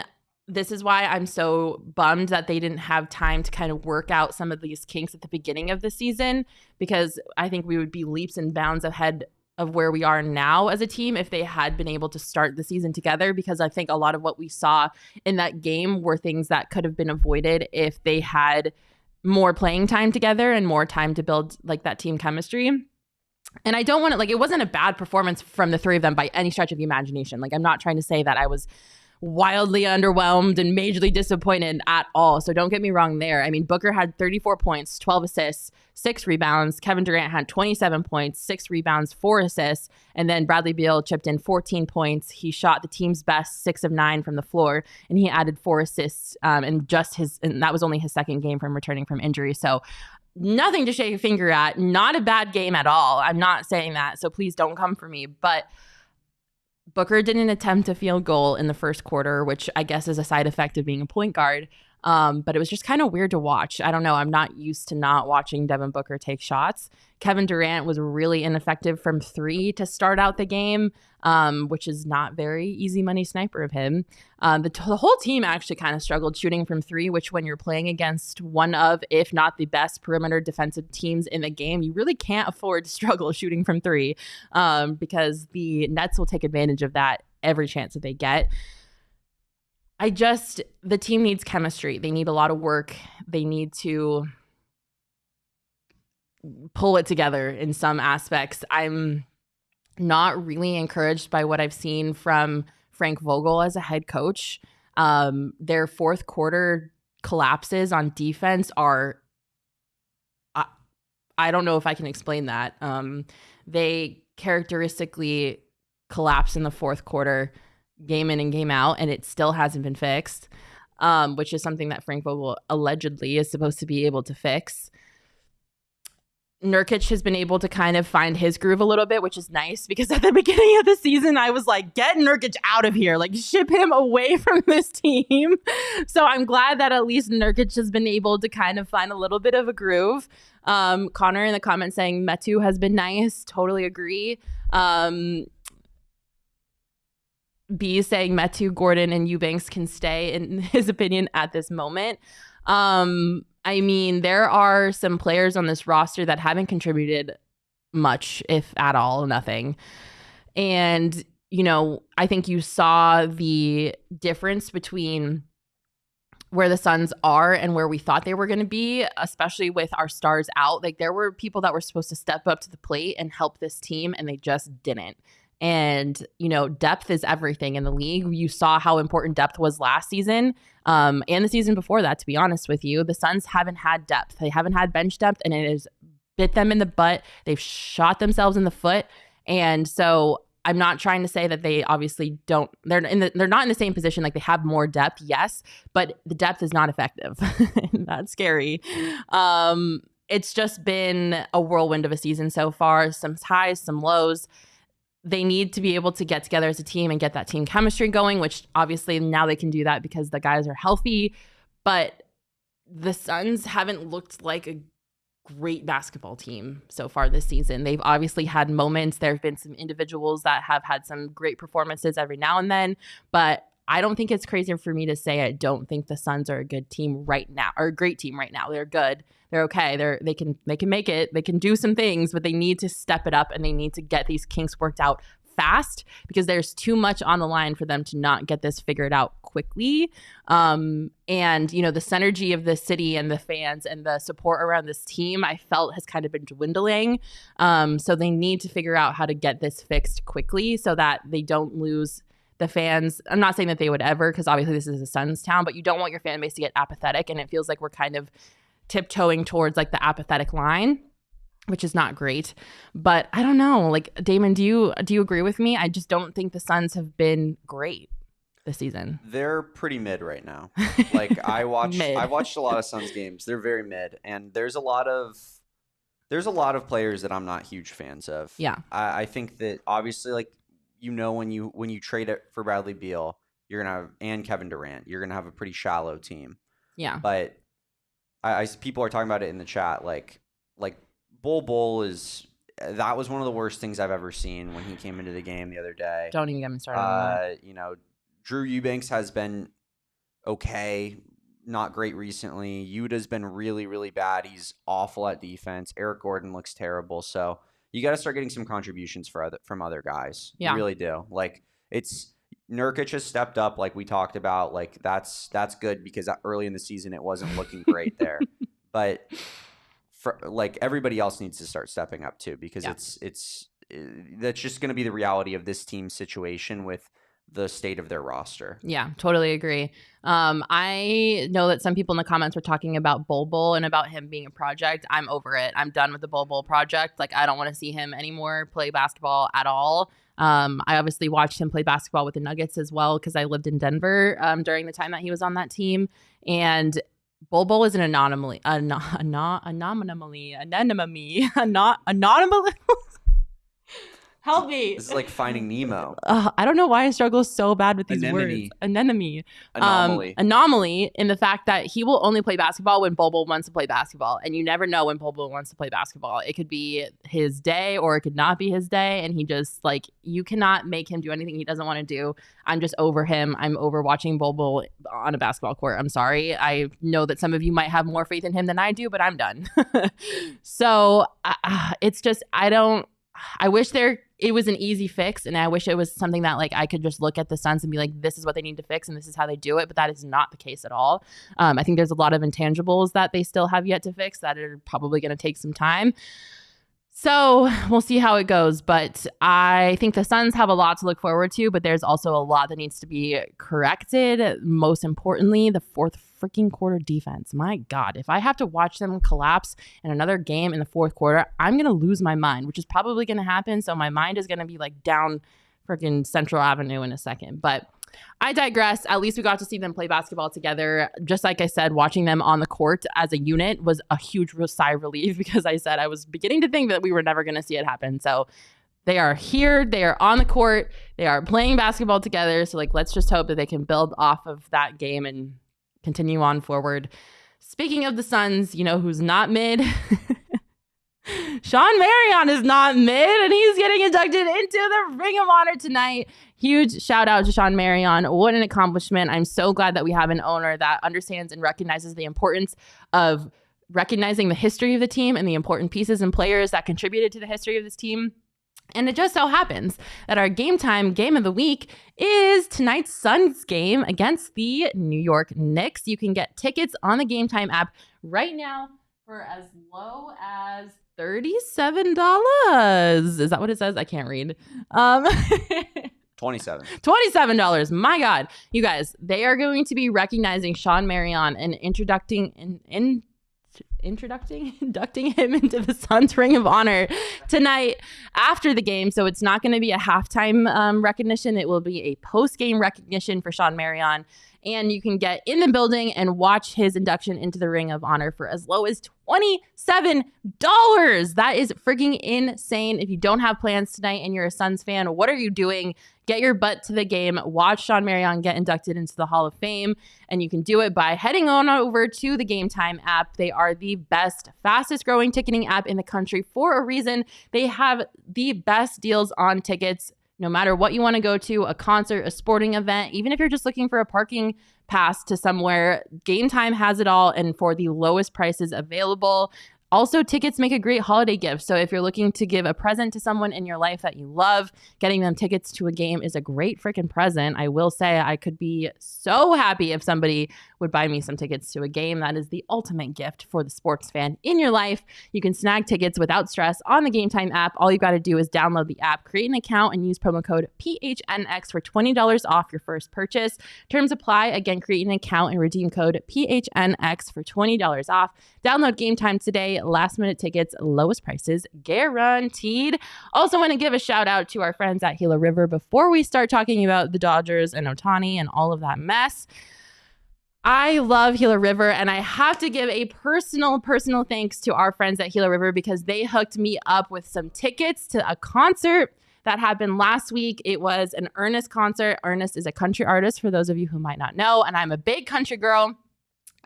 This is why I'm so bummed that they didn't have time to kind of work out some of these kinks at the beginning of the season, because I think we would be leaps and bounds ahead of where we are now as a team if they had been able to start the season together, because I think a lot of what we saw in that game were things that could have been avoided if they had more playing time together and more time to build like that team chemistry. And I don't want to, like, it wasn't a bad performance from the three of them by any stretch of the imagination. Like, I'm not trying to say that I was wildly underwhelmed and majorly disappointed at all. So don't get me wrong there. I mean, Booker had 34 points, 12 assists, 6 rebounds. Kevin Durant had 27 points, 6 rebounds, 4 assists. And then Bradley Beal chipped in 14 points. He shot the team's best 6 of 9 from the floor, and he added 4 assists. And that was only his second game from returning from injury. So nothing to shake a finger at. Not a bad game at all. I'm not saying that, so please don't come for me. But Booker didn't attempt a field goal in the first quarter, which I guess is a side effect of being a point guard. But it was just kind of weird to watch. I don't know. I'm not used to not watching Devin Booker take shots. Kevin Durant was really ineffective from 3 to start out the game, which is not very easy money sniper of him. The whole team actually kind of struggled shooting from 3, which when you're playing against one of, if not the best perimeter defensive teams in the game, you really can't afford to struggle shooting from 3, because the Nets will take advantage of that every chance that they get. The team needs chemistry. They need a lot of work. They need to pull it together in some aspects. I'm not really encouraged by what I've seen from Frank Vogel as a head coach. Their fourth quarter collapses on defense are, I don't know if I can explain that. They characteristically collapse in the fourth quarter, game in and game out, and it still hasn't been fixed, which is something that Frank Vogel allegedly is supposed to be able to fix. Nurkic has been able to kind of find his groove a little bit, which is nice, because at the beginning of the season, I was like, get Nurkic out of here, like ship him away from this team. So I'm glad that at least Nurkic has been able to kind of find a little bit of a groove. Connor in the comments saying Metu has been nice. Totally agree. B is saying Metu, Gordon, and Eubanks can stay, in his opinion, at this moment. I mean, there are some players on this roster that haven't contributed much, if at all, nothing. And, you know, I think you saw the difference between where the Suns are and where we thought they were going to be, especially with our stars out. Like, there were people that were supposed to step up to the plate and help this team, and they just didn't. And, you know, depth is everything in the league. You saw how important depth was last season, and the season before that, to be honest with you. The Suns haven't had depth. They haven't had bench depth, and it has bit them in the butt. They've shot themselves in the foot. And so I'm not trying to say that they obviously don't, they're not in the same position. Like, they have more depth, yes, but the depth is not effective. That's scary. It's just been a whirlwind of a season so far, some highs, some lows. They need to be able to get together as a team and get that team chemistry going, which obviously now they can do that because the guys are healthy. But the Suns haven't looked like a great basketball team so far this season. They've obviously had moments. There have been some individuals that have had some great performances every now and then, but I don't think it's crazy for me to say I don't think the Suns are a good team right now, or a great team right now. They're good. They're okay. They can make it. They can do some things, but they need to step it up, and they need to get these kinks worked out fast, because there's too much on the line for them to not get this figured out quickly. And, you know, the synergy of the city and the fans and the support around this team, I felt has kind of been dwindling. So they need to figure out how to get this fixed quickly so that they don't lose the fans. I'm not saying that they would ever, because obviously this is a Suns town, but you don't want your fan base to get apathetic. And it feels like we're kind of tiptoeing towards like the apathetic line, which is not great. But I don't know. Like, Damon, do you agree with me? I just don't think the Suns have been great this season. They're pretty mid right now. Like, I watched a lot of Suns games. They're very mid, and there's a lot of players that I'm not huge fans of. Yeah. I think that obviously, like, when you trade it for Bradley Beal, you're gonna have, and Kevin Durant, you're gonna have a pretty shallow team. Yeah. But I people are talking about it in the chat, like Bol that was one of the worst things I've ever seen when he came into the game the other day. Don't even get me started on that. You know, Drew Eubanks has been okay, not great recently. Yuta's been really, really bad. He's awful at defense. Eric Gordon looks terrible. So you got to start getting some contributions from other guys. Yeah. You really do. Like, Nurkic has stepped up, like we talked about. Like, that's good because early in the season it wasn't looking great there. But like, everybody else needs to start stepping up too, because that's just going to be the reality of this team's situation with the state of their roster. Yeah, totally agree. I know that some people in the comments were talking about Bol and about him being a project. I'm over it. I'm done with the Bol project. Like, I don't want to see him anymore play basketball at all. I obviously watched him play basketball with the Nuggets as well because I lived in Denver during the time that he was on that team. And Bol is an anomaly. Help me. This is like Finding Nemo. I don't know why I struggle so bad with these words. Anemone. Anomaly in the fact that he will only play basketball when Bol wants to play basketball. And you never know when Bol wants to play basketball. It could be his day or it could not be his day. And he just, like, you cannot make him do anything he doesn't want to do. I'm just over him. I'm over watching Bol on a basketball court. I'm sorry. I know that some of you might have more faith in him than I do, but I'm done. So it's just, I wish it was an easy fix, and I wish it was something that, like, I could just look at the Suns and be like, this is what they need to fix and this is how they do it, but that is not the case at all. I think there's a lot of intangibles that they still have yet to fix that are probably going to take some time. So we'll see how it goes, but I think the Suns have a lot to look forward to, but there's also a lot that needs to be corrected. Most importantly, the fourth freaking quarter defense. My God, if I have to watch them collapse in another game in the fourth quarter, I'm going to lose my mind, which is probably going to happen. So my mind is going to be like down freaking Central Avenue in a second, but I digress. At least we got to see them play basketball together. Just like I said, watching them on the court as a unit was a huge sigh of relief because I said I was beginning to think that we were never going to see it happen. So they are here. They are on the court. They are playing basketball together. So, like, let's just hope that they can build off of that game and continue on forward. Speaking of the Suns, you know who's not mid? Shawn Marion is not mid, and he's getting inducted into the Ring of Honor tonight. Huge shout out to Shawn Marion. What an accomplishment. I'm so glad that we have an owner that understands and recognizes the importance of recognizing the history of the team and the important pieces and players that contributed to the history of this team. And it just so happens that our game time game of the week is tonight's Suns game against the New York Knicks. You can get tickets on the Game Time app right now for as low as $37. Is that what it says? I can't read. $27. My God. You guys, they are going to be recognizing Shawn Marion and inducting him into the Suns Ring of Honor tonight after the game. So it's not going to be a halftime recognition. It will be a post-game recognition for Shawn Marion. And you can get in the building and watch his induction into the Ring of Honor for as low as $27. That is freaking insane. If you don't have plans tonight and you're a Suns fan, what are you doing? Get your butt to the game. Watch Shawn Marion get inducted into the Hall of Fame. And you can do it by heading on over to the Game Time app. They are the best, fastest growing ticketing app in the country for a reason. They have the best deals on tickets. No matter what you want to go to, a concert, a sporting event, even if you're just looking for a parking pass to somewhere, Game Time has it all and for the lowest prices available. Also, tickets make a great holiday gift. So if you're looking to give a present to someone in your life that you love, getting them tickets to a game is a great freaking present. I will say I could be so happy if somebody would buy me some tickets to a game. That is the ultimate gift for the sports fan in your life. You can snag tickets without stress on the Game Time app. All you got to do is download the app, create an account, and use promo code PHNX for $20 off your first purchase. Terms apply. Again, create an account and redeem code PHNX for $20 off. Download Game Time today. Last minute tickets, lowest prices guaranteed. Also want to give a shout out to our friends at Gila River before we start talking about the Dodgers and Ohtani and all of that mess. I love Gila River, and I have to give a personal thanks to our friends at Gila River because they hooked me up with some tickets to a concert that happened last week. It was an Ernest concert. Ernest is a country artist, for those of you who might not know, and I'm a big country girl.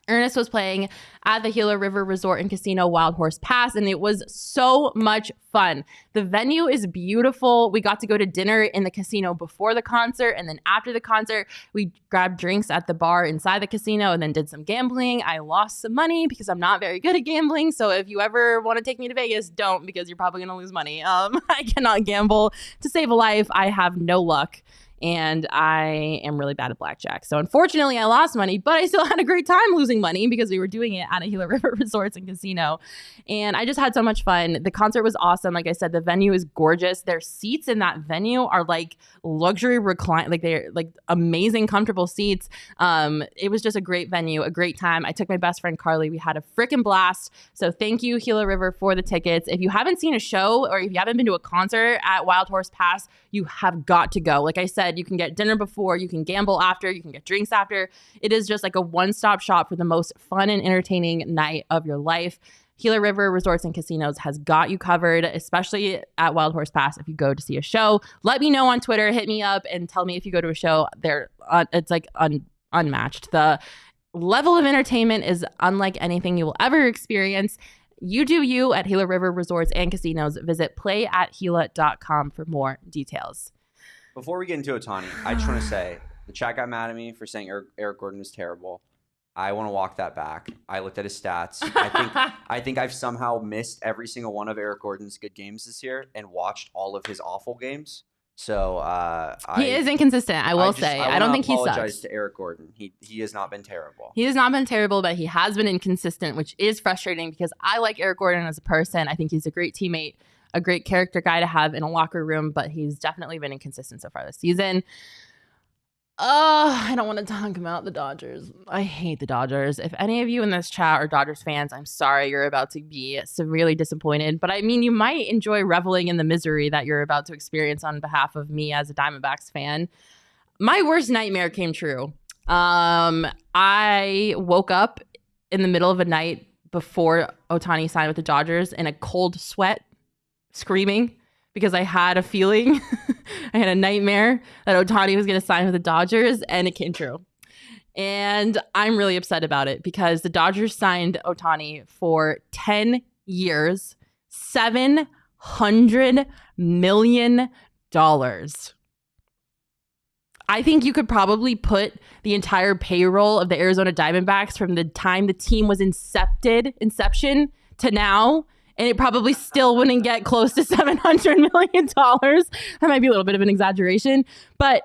Ernest was playing at the Gila River Resort and Casino Wild Horse Pass, and it was so much fun. The venue is beautiful. We got to go to dinner in the casino before the concert, and then after the concert, we grabbed drinks at the bar inside the casino and then did some gambling. I lost some money because I'm not very good at gambling, so if you ever want to take me to Vegas, don't, because you're probably going to lose money. I cannot gamble to save a life. I have no luck. And I am really bad at blackjack. So unfortunately, I lost money, but I still had a great time losing money because we were doing it at a Gila River Resorts and Casino. And I just had so much fun. The concert was awesome. Like I said, the venue is gorgeous. Their seats in that venue are like luxury recline, like they're like amazing, comfortable seats. It was just a great venue, a great time. I took my best friend Carly. We had a freaking blast. So thank you, Gila River, for the tickets. If you haven't seen a show or if you haven't been to a concert at Wild Horse Pass, you have got to go. Like I said, you can get dinner before, you can gamble after, you can get drinks after. It is just like a one-stop shop for the most fun and entertaining night of your life. Gila River Resorts and Casinos has got you covered, especially at Wild Horse Pass. If you go to see a show, let me know on Twitter, hit me up and tell me if you go to a show. It's like unmatched. The level of entertainment is unlike anything you will ever experience. You do you at Gila River Resorts and Casinos. Visit playatgila.com for more details. Before we get into Ohtani, I just want to say the chat got mad at me for saying Eric Gordon was terrible. I want to walk that back. I looked at his stats. I think I've somehow missed every single one of Eric Gordon's good games this year and watched all of his awful games. So he is inconsistent. I will say. I don't think he sucks. I apologize to Eric Gordon. He has not been terrible. He has not been terrible, but he has been inconsistent, which is frustrating because I like Eric Gordon as a person. I think he's a great teammate, a great character guy to have in a locker room, but he's definitely been inconsistent so far this season. I don't want to talk about the Dodgers. I hate the Dodgers. If any of you in this chat are Dodgers fans, I'm sorry you're about to be severely disappointed. But I mean, you might enjoy reveling in the misery that you're about to experience on behalf of me as a Diamondbacks fan. My worst nightmare came true. I woke up in the middle of a night before Ohtani signed with the Dodgers in a cold sweat, screaming because I had a feeling, I had a nightmare that Ohtani was going to sign with the Dodgers, and it came true. And I'm really upset about it because the Dodgers signed Ohtani for 10 years, $700 million. I think you could probably put the entire payroll of the Arizona Diamondbacks from the time the team was inception to now, and it probably still wouldn't get close to $700 million. That might be a little bit of an exaggeration, but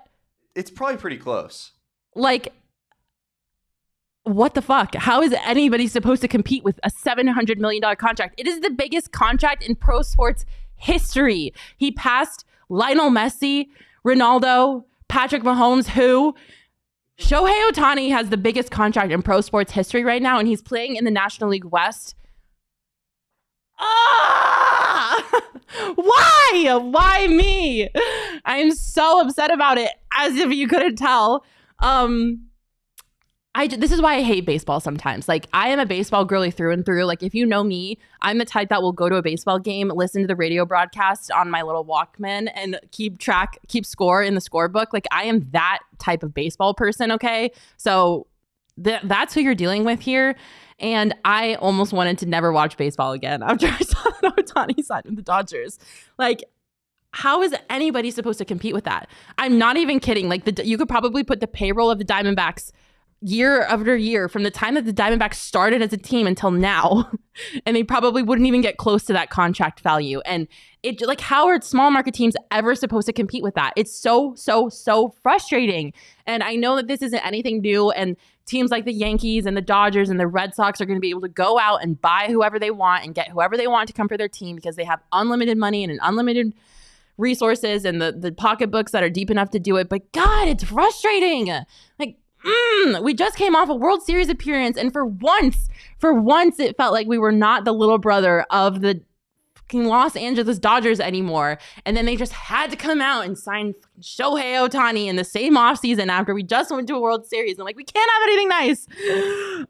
it's probably pretty close. Like, what the fuck? How is anybody supposed to compete with a $700 million contract? It is the biggest contract in pro sports history. He passed Lionel Messi, Ronaldo, Patrick Mahomes, who... Shohei Ohtani has the biggest contract in pro sports history right now, and he's playing in the National League West. Why me? I'm so upset about it, as if you couldn't tell. This is why I hate baseball sometimes. Like, I am a baseball girly through and through. Like, if you know me, I'm the type that will go to a baseball game, listen to the radio broadcast on my little Walkman, and keep score in the scorebook. Like, I am that type of baseball person, okay? So that's who you're dealing with here. And I almost wanted to never watch baseball again after I saw that Ohtani signed with the Dodgers. Like, how is anybody supposed to compete with that? I'm not even kidding. Like, you could probably put the payroll of the Diamondbacks year after year from the time that the Diamondbacks started as a team until now. And they probably wouldn't even get close to that contract value. And it, like, how are small market teams ever supposed to compete with that? It's so frustrating. And I know that this isn't anything new. And teams like the Yankees and the Dodgers and the Red Sox are going to be able to go out and buy whoever they want and get whoever they want to come for their team because they have unlimited money and an unlimited resources and the pocketbooks that are deep enough to do it. But God, it's frustrating. Like, we just came off a World Series appearance, and for once, it felt like we were not the little brother of the fucking Los Angeles Dodgers anymore. And then they just had to come out and sign Shohei Ohtani in the same offseason after we just went to a World Series. I'm like, we can't have anything nice.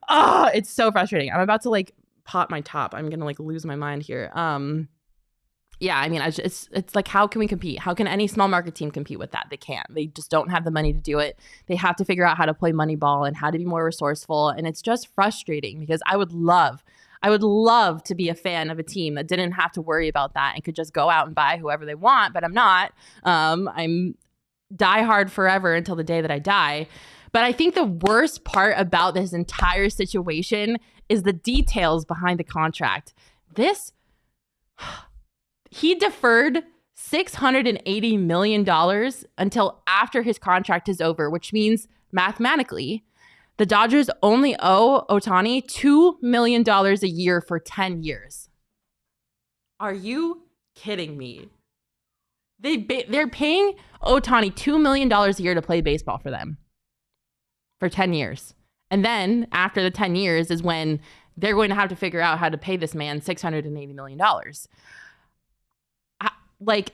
Oh, it's so frustrating. I'm about to like pop my top. I'm gonna like lose my mind here. Yeah, I mean, it's like, how can we compete? How can any small market team compete with that? They can't. They just don't have the money to do it. They have to figure out how to play money ball and how to be more resourceful. And it's just frustrating because I would love to be a fan of a team that didn't have to worry about that and could just go out and buy whoever they want, but I'm not. I'm diehard forever until the day that I die. But I think the worst part about this entire situation is the details behind the contract. He deferred $680 million until after his contract is over, which means mathematically, the Dodgers only owe Ohtani $2 million a year for 10 years. Are you kidding me? They're paying Ohtani $2 million a year to play baseball for them for 10 years. And then after the 10 years is when they're going to have to figure out how to pay this man $680 million. Like,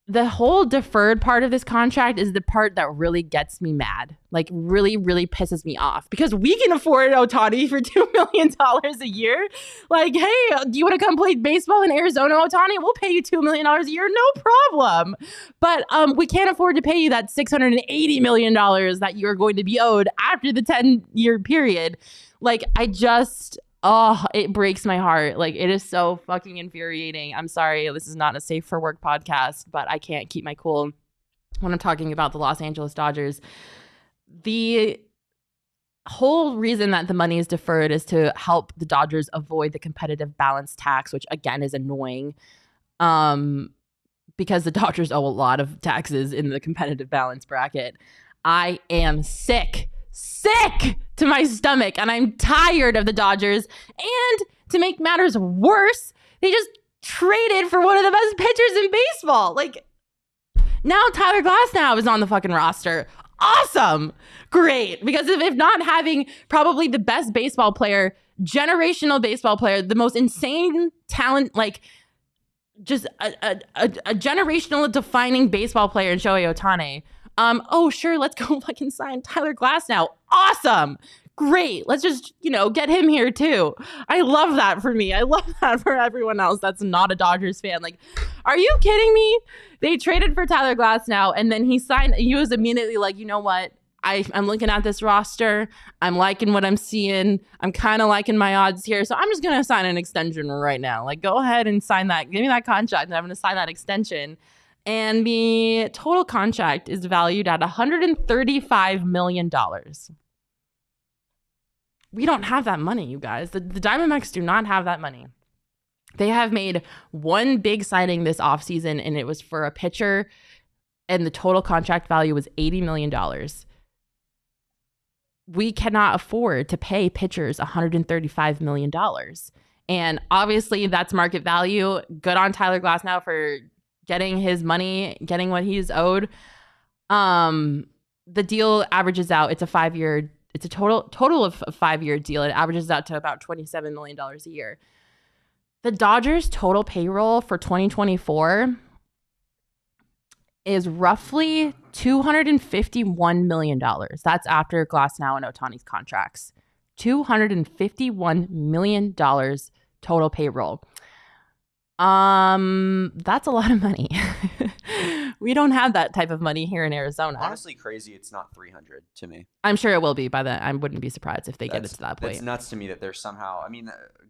the whole deferred part of this contract is the part that really gets me mad. Like, really, really pisses me off because we can afford Ohtani for $2 million a year. Like, hey, do you want to come play baseball in Arizona, Ohtani? We'll pay you $2 million a year, no problem. But we can't afford to pay you that $680 million that you're going to be owed after the 10-year period. Like, oh, it breaks my heart. Like, it is so fucking infuriating. I'm sorry, this is not a safe for work podcast, but I can't keep my cool when I'm talking about the Los Angeles Dodgers. The whole reason that the money is deferred is to help the Dodgers avoid the competitive balance tax, which again is annoying, because the Dodgers owe a lot of taxes in the competitive balance bracket. I am sick to my stomach, and I'm tired of the Dodgers. And to make matters worse, they just traded for one of the best pitchers in baseball. Like, now Tyler Glasnow is on the fucking roster. Awesome. Great. Because if not having probably the best baseball player, generational baseball player, the most insane talent, like just a generational defining baseball player in Shohei Ohtani, oh, sure, let's go fucking sign Tyler Glasnow. Awesome. Great. Let's just, get him here too. I love that for me. I love that for everyone else that's not a Dodgers fan. Like, are you kidding me? They traded for Tyler Glasnow, and then he was immediately like, you know what? I'm looking at this roster. I'm liking what I'm seeing. I'm kind of liking my odds here. So I'm just going to sign an extension right now. Like, go ahead and sign that. Give me that contract, and I'm going to sign that extension. And the total contract is valued at $135 million. We don't have that money, you guys. The Diamondbacks do not have that money. They have made one big signing this offseason, and it was for a pitcher, and the total contract value was $80 million. We cannot afford to pay pitchers $135 million. And obviously, that's market value. Good on Tyler Glasnow for getting his money, getting what he's owed. The deal averages out. It's a total of a 5-year deal. It averages out to about $27 million a year. The Dodgers' total payroll for 2024 is roughly $251 million. That's after Glasnow and Ohtani's contracts. $251 million total payroll. That's a lot of money. We don't have that type of money here in Arizona. Honestly, crazy. It's not 300 to me. I'm sure it will be by then. I wouldn't be surprised if they get it to that point. It's nuts to me that they're somehow,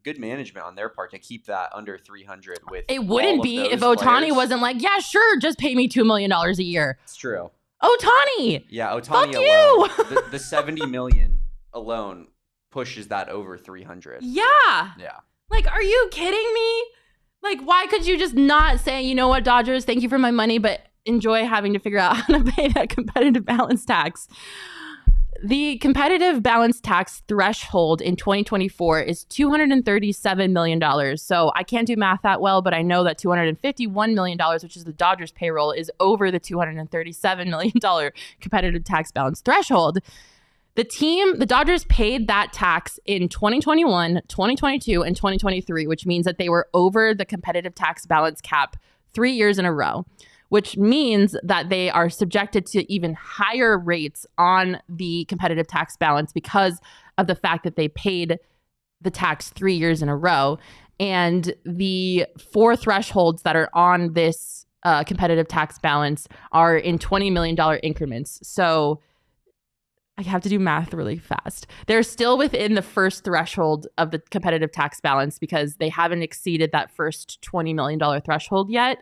good management on their part to keep that under 300 with. It wouldn't be if Ohtani wasn't like, yeah, sure, just pay me $2 million a year. It's true. Ohtani. Yeah, Ohtani Fuck alone. The $70 million alone pushes that over 300. Yeah. Yeah. Like, are you kidding me? Like, why could you just not say, you know what, Dodgers, thank you for my money, but enjoy having to figure out how to pay that competitive balance tax? The competitive balance tax threshold in 2024 is $237 million. So I can't do math that well, but I know that $251 million, which is the Dodgers payroll, is over the $237 million competitive tax balance threshold. The Dodgers paid that tax in 2021, 2022, and 2023, which means that they were over the competitive tax balance cap 3 years in a row, which means that they are subjected to even higher rates on the competitive tax balance because of the fact that they paid the tax 3 years in a row. And the 4 thresholds that are on this competitive tax balance are in $20 million increments. So I have to do math really fast. They're still within the first threshold of the competitive tax balance because they haven't exceeded that first $20 million threshold yet.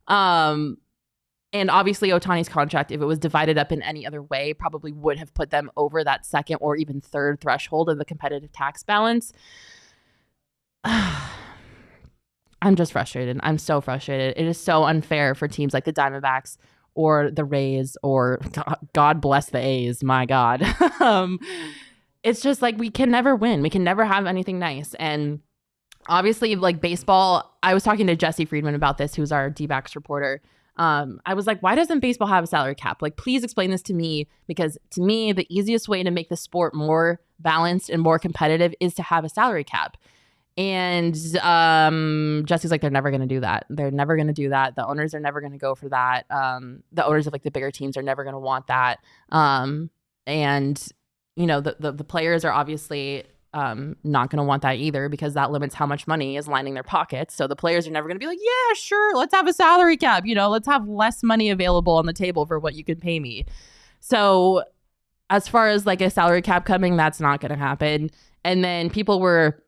And obviously Ohtani's contract, if it was divided up in any other way, probably would have put them over that second or even third threshold of the competitive tax balance. I'm just frustrated. I'm so frustrated. It is so unfair for teams like the Diamondbacks or the Rays or God bless the A's. My God. It's just like we can never win. We can never have anything nice. And obviously, like baseball, I was talking to Jesse Friedman about this, who's our D-backs reporter. I was like, why doesn't baseball have a salary cap? Like, please explain this to me, because to me, the easiest way to make the sport more balanced and more competitive is to have a salary cap. And Jesse's like, they're never going to do that. They're never going to do that. The owners are never going to go for that. The owners of like the bigger teams are never going to want that. And, you know, the players are obviously not going to want that either, because that limits how much money is lining their pockets. So the players are never going to be like, yeah, sure, let's have a salary cap. You know, let's have less money available on the table for what you can pay me. So as far as like a salary cap coming, that's not going to happen. And then people were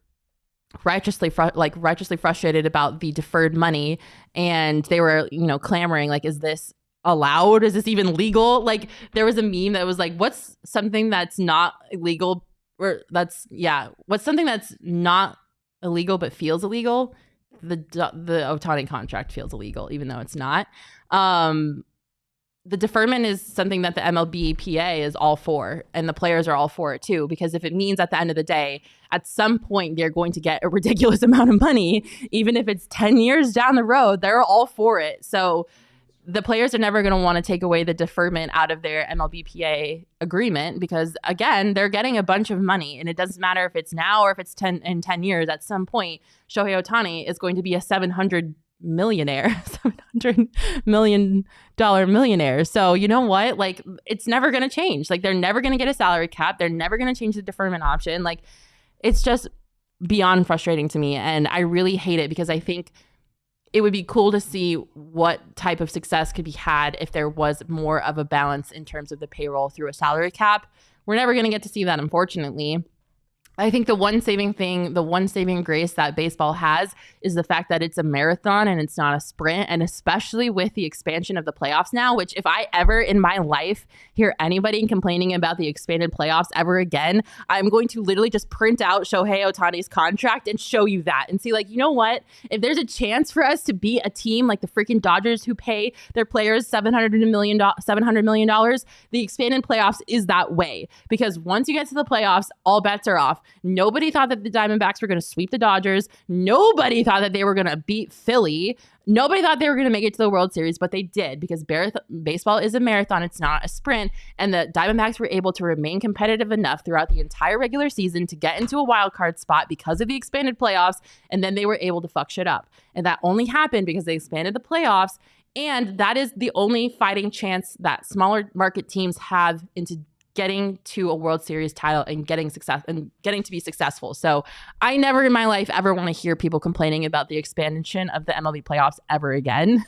righteously frustrated about the deferred money, and they were, you know, clamoring like, is this allowed? Is this even legal? Like, there was a meme that was like, what's something that's not illegal, or what's something that's not illegal but feels illegal? The Ohtani contract feels illegal even though it's not. The deferment is something that the MLBPA is all for, and the players are all for it too, because if it means at the end of the day, at some point they're going to get a ridiculous amount of money, even if it's 10 years down the road, they're all for it. So the players are never going to want to take away the deferment out of their MLBPA agreement, because7 they're getting a bunch of money, and it doesn't matter if it's now or if it's 10 years. At some point, Shohei Ohtani is going to be a $700 million millionaire. So you know what? Like, it's never going to change. Like, they're never going to get a salary cap. They're never going to change the deferment option. Like, it's just beyond frustrating to me. And I really hate it, because I think it would be cool to see what type of success could be had if there was more of a balance in terms of the payroll through a salary cap. We're never going to get to see that, unfortunately. I think the one saving grace that baseball has is the fact that it's a marathon and it's not a sprint. And especially with the expansion of the playoffs now, which if I ever in my life hear anybody complaining about the expanded playoffs ever again, I'm going to literally just print out Shohei Ohtani's contract and show you that and see, like, you know what? If there's a chance for us to be a team like the freaking Dodgers who pay their players $700 million, the expanded playoffs is that way. Because once you get to the playoffs, all bets are off. Nobody thought that the Diamondbacks were going to sweep the Dodgers. Nobody thought that they were going to beat Philly. Nobody thought they were going to make it to the World Series, but they did, because baseball is a marathon. It's not a sprint. And the Diamondbacks were able to remain competitive enough throughout the entire regular season to get into a wild card spot because of the expanded playoffs. And then they were able to fuck shit up. And that only happened because they expanded the playoffs. And that is the only fighting chance that smaller market teams have into getting to a World Series title and getting to be successful. So I never in my life ever want to hear people complaining about the expansion of the MLB playoffs ever again,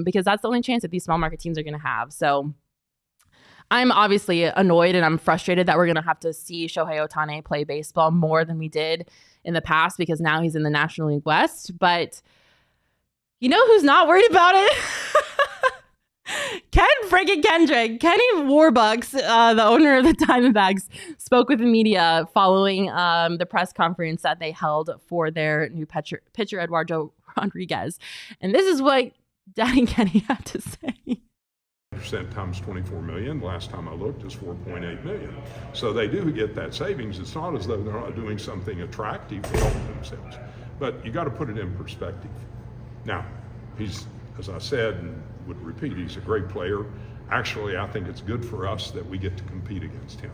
because that's the only chance that these small market teams are going to have. So I'm obviously annoyed and I'm frustrated that we're going to have to see Shohei Ohtani play baseball more than we did in the past, because now he's in the National League West. But you know who's not worried about it? Ken freaking Kendrick, Kenny Warbucks, the owner of the Diamondbacks, spoke with the media following the press conference that they held for their new pitcher Eduardo Rodriguez. And this is what Daddy Kenny had to say. Percent times 24 million. Last time I looked is 4.8 million. So they do get that savings. It's not as though they're not doing something attractive to help themselves. But you got to put it in perspective. Now, he's, as I said and would repeat, he's a great player. Actually, I think it's good for us that we get to compete against him.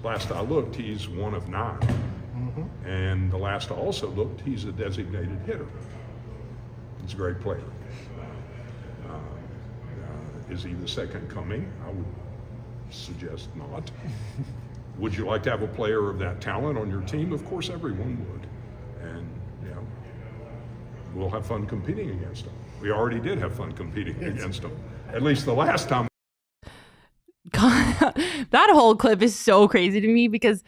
Last I looked, he's 1 of 9. Mm-hmm. And the last I also looked, he's a designated hitter. He's a great player. Is he the second coming? I would suggest not. Would you like to have a player of that talent on your team? Of course, everyone would. And, we'll have fun competing against him. We already did have fun competing against him, at least the last time. God, that whole clip is so crazy to me because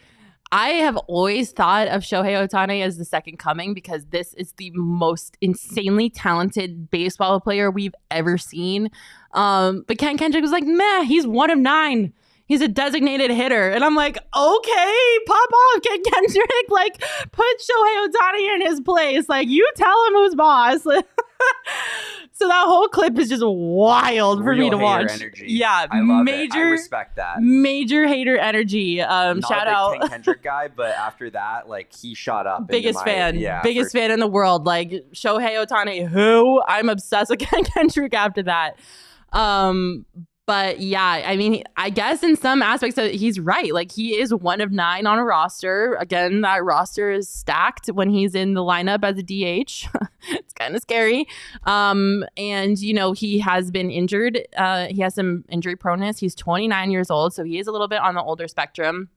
I have always thought of Shohei Ohtani as the second coming because this is the most insanely talented baseball player we've ever seen. But Ken Kendrick was like, meh, he's 1 of 9. He's a designated hitter. And I'm like, okay, pop off, Ken Kendrick. Like, put Shohei Ohtani in his place. Like, you tell him who's boss. So that whole clip is just wild for me to watch. Energy. Yeah, I love it. I respect that. Major hater energy. Not shout a big out Ken Kendrick guy, but after that, like he shot up. Biggest fan in the world. Like Shohei Ohtani, who I'm obsessed with Ken Kendrick after that. But yeah, I mean, I guess in some aspects he's right. Like he is 1 of 9 on a roster. Again, that roster is stacked when he's in the lineup as a DH. It's kind of scary. And he has been injured. He has some injury proneness. He's 29 years old, so he is a little bit on the older spectrum.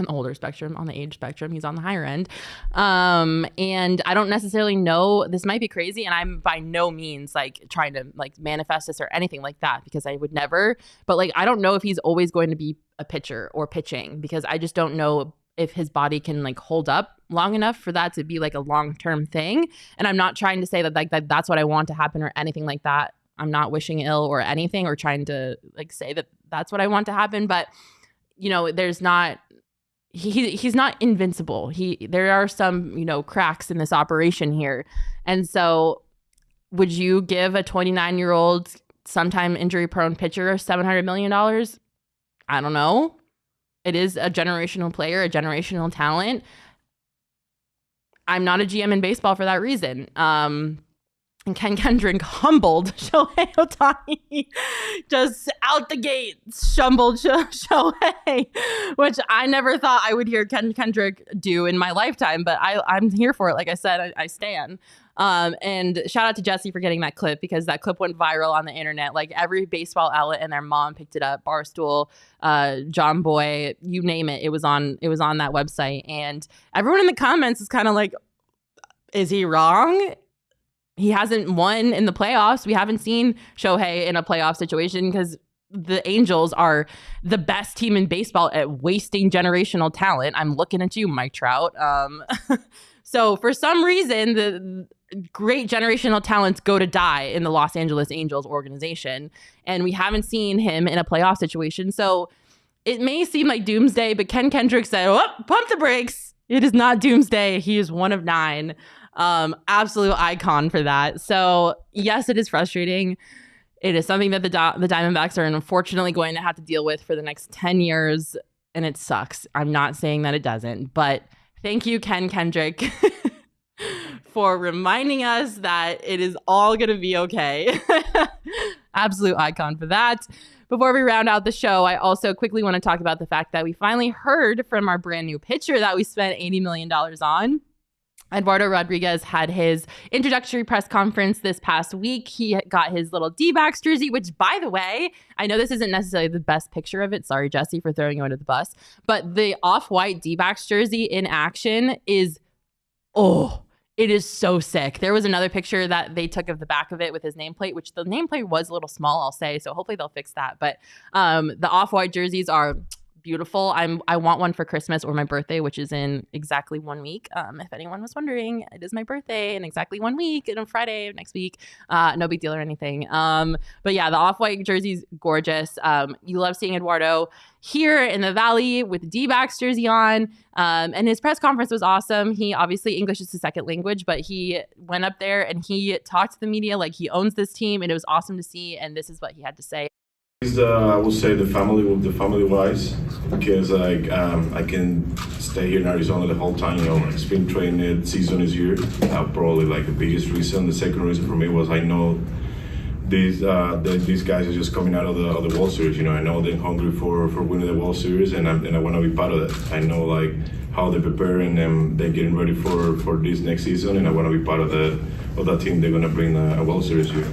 On the age spectrum, he's on the higher end. And I don't necessarily know, this might be crazy, and I'm by no means like trying to like manifest this or anything like that because I would never, but like I don't know if he's always going to be a pitcher or pitching because I just don't know if his body can like hold up long enough for that to be like a long-term thing. And I'm not trying to say that that's what I want to happen or anything like that. I'm not wishing ill or anything or trying to like say that that's what I want to happen, but there's not, he's not invincible. There are some, cracks in this operation here. And so would you give a 29-year-old sometime injury prone pitcher $700 million? I don't know. It is a generational player, a generational talent. I'm not a GM in baseball for that reason. And Ken Kendrick humbled Shohei Ohtani, just out the gate, humbled Shohei, which I never thought I would hear Ken Kendrick do in my lifetime, but I'm here for it. Like I said, I stand. And shout out to Jesse for getting that clip because that clip went viral on the internet. Like every baseball outlet and their mom picked it up. Barstool, John Boy, you name it. It was on that website. And everyone in the comments is kind of like, is he wrong? He hasn't won in the playoffs. We haven't seen Shohei in a playoff situation because the Angels are the best team in baseball at wasting generational talent. I'm looking at you, Mike Trout. So for some reason, the great generational talents go to die in the Los Angeles Angels organization. And we haven't seen him in a playoff situation. So it may seem like doomsday, but Ken Kendrick said, pump the brakes. It is not doomsday. He is 1 of 9. Absolute icon for that. So yes, it is frustrating. It is something that the Diamondbacks are unfortunately going to have to deal with for the next 10 years. And it sucks. I'm not saying that it doesn't, but thank you, Ken Kendrick, for reminding us that it is all going to be okay. Absolute icon for that. Before we round out the show, I also quickly want to talk about the fact that we finally heard from our brand new pitcher that we spent $80 million on. Eduardo Rodriguez had his introductory press conference this past week. He got his little D-backs jersey, which, by the way, I know this isn't necessarily the best picture of it. Sorry, Jesse, for throwing you under the bus. But the off-white D-backs jersey in action is, it is so sick. There was another picture that they took of the back of it with his nameplate, which the nameplate was a little small, I'll say. So hopefully they'll fix that. But the off-white jerseys are beautiful. I want one for Christmas or my birthday, which is in exactly 1 week. If anyone was wondering, it is my birthday in exactly 1 week, and on Friday of next week. No big deal or anything. But yeah, the off-white jersey's gorgeous. You love seeing Eduardo here in the Valley with the D-backs jersey on. And his press conference was awesome. He obviously, English is his second language, but he went up there and he talked to the media like he owns this team, and it was awesome to see. And this is what he had to say. I would say the family wise, because I can stay here in Arizona the whole time. Spring training season is here. Probably the biggest reason. The second reason for me was I know these guys are just coming out of the World Series. I know they're hungry for winning the World Series, and I want to be part of that. I know how they're preparing and they're getting ready for this next season, and I want to be part of that team. They're gonna bring a World Series here.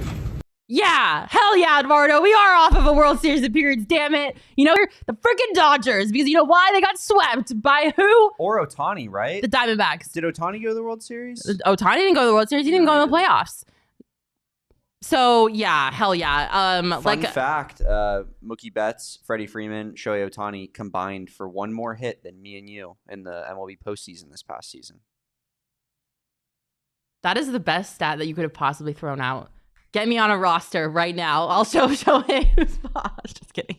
Yeah, hell yeah, Eduardo. We are off of a World Series appearance, damn it. The freaking Dodgers, because you know why? They got swept by who? Or Ohtani, right? The Diamondbacks. Did Ohtani go to the World Series? Ohtani didn't go to the World Series. He didn't go to the playoffs. So, yeah, hell yeah. Fun fact, Mookie Betts, Freddie Freeman, Shohei Ohtani combined for one more hit than me and you in the MLB postseason this past season. That is the best stat that you could have possibly thrown out. Get me on a roster right now. I'll show Shohei who's boss. Just kidding.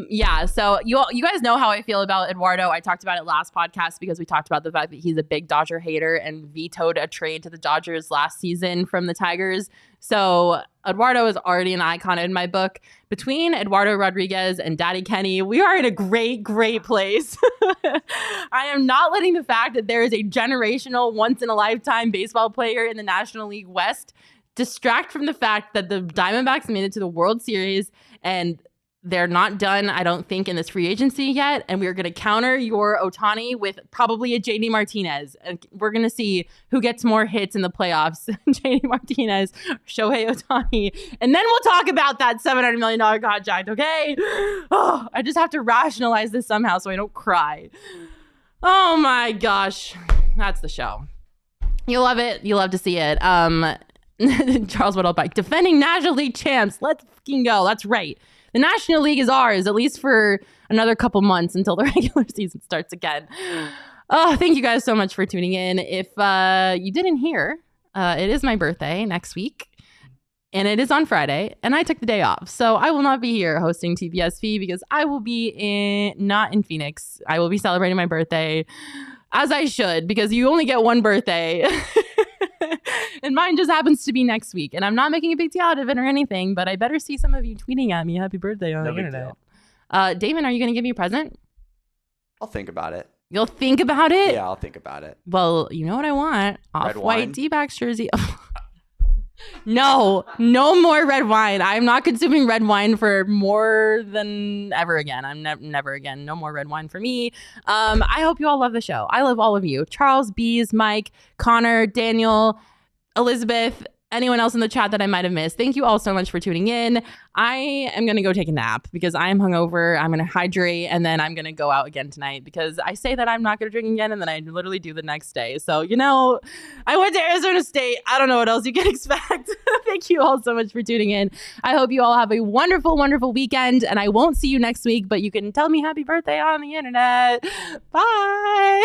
Yeah, so you guys know how I feel about Eduardo. I talked about it last podcast because we talked about the fact that he's a big Dodger hater and vetoed a trade to the Dodgers last season from the Tigers. So Eduardo is already an icon in my book. Between Eduardo Rodriguez and Daddy Kenny, we are in a great, great place. I am not letting the fact that there is a generational, once-in-a-lifetime baseball player in the National League West distract from the fact that the Diamondbacks made it to the World Series, and they're not done, I don't think, in this free agency yet. And we're going to counter your Ohtani with probably a JD Martinez. And we're going to see who gets more hits in the playoffs, JD Martinez, Shohei Ohtani. And then we'll talk about that $700 million contract, okay? Oh, I just have to rationalize this somehow so I don't cry. Oh my gosh. That's the show. You love it. You love to see it. Charles Whittlebike, defending National League champs. Let's fucking go. That's right. The National League is ours, at least for another couple months until the regular season starts again. Oh, thank you guys so much for tuning in. If you didn't hear, it is my birthday next week, and it is on Friday, and I took the day off. So I will not be here hosting TBSV because I will be not in Phoenix. I will be celebrating my birthday, as I should, because you only get one birthday. And mine just happens to be next week. And I'm not making a big deal out of it or anything, but I better see some of you tweeting at me happy birthday on the internet. Damon, are you going to give me a present? I'll think about it. You'll think about it? Yeah, I'll think about it. Well, you know what I want? Off-white D-backs jersey. No more red wine. I'm not consuming red wine for more than ever again. I'm never again. No more red wine for me. I hope you all love the show. I love all of you. Charles, Bees, Mike, Connor, Daniel, Elizabeth, anyone else in the chat that I might have missed. Thank you all so much for tuning in. I am going to go take a nap because I am hungover. I'm going to hydrate, and then I'm going to go out again tonight because I say that I'm not going to drink again, and then I literally do the next day. So, I went to Arizona State. I don't know what else you can expect. Thank you all so much for tuning in. I hope you all have a wonderful, wonderful weekend, and I won't see you next week, but you can tell me happy birthday on the internet. Bye.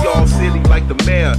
Y'all silly like the mayor.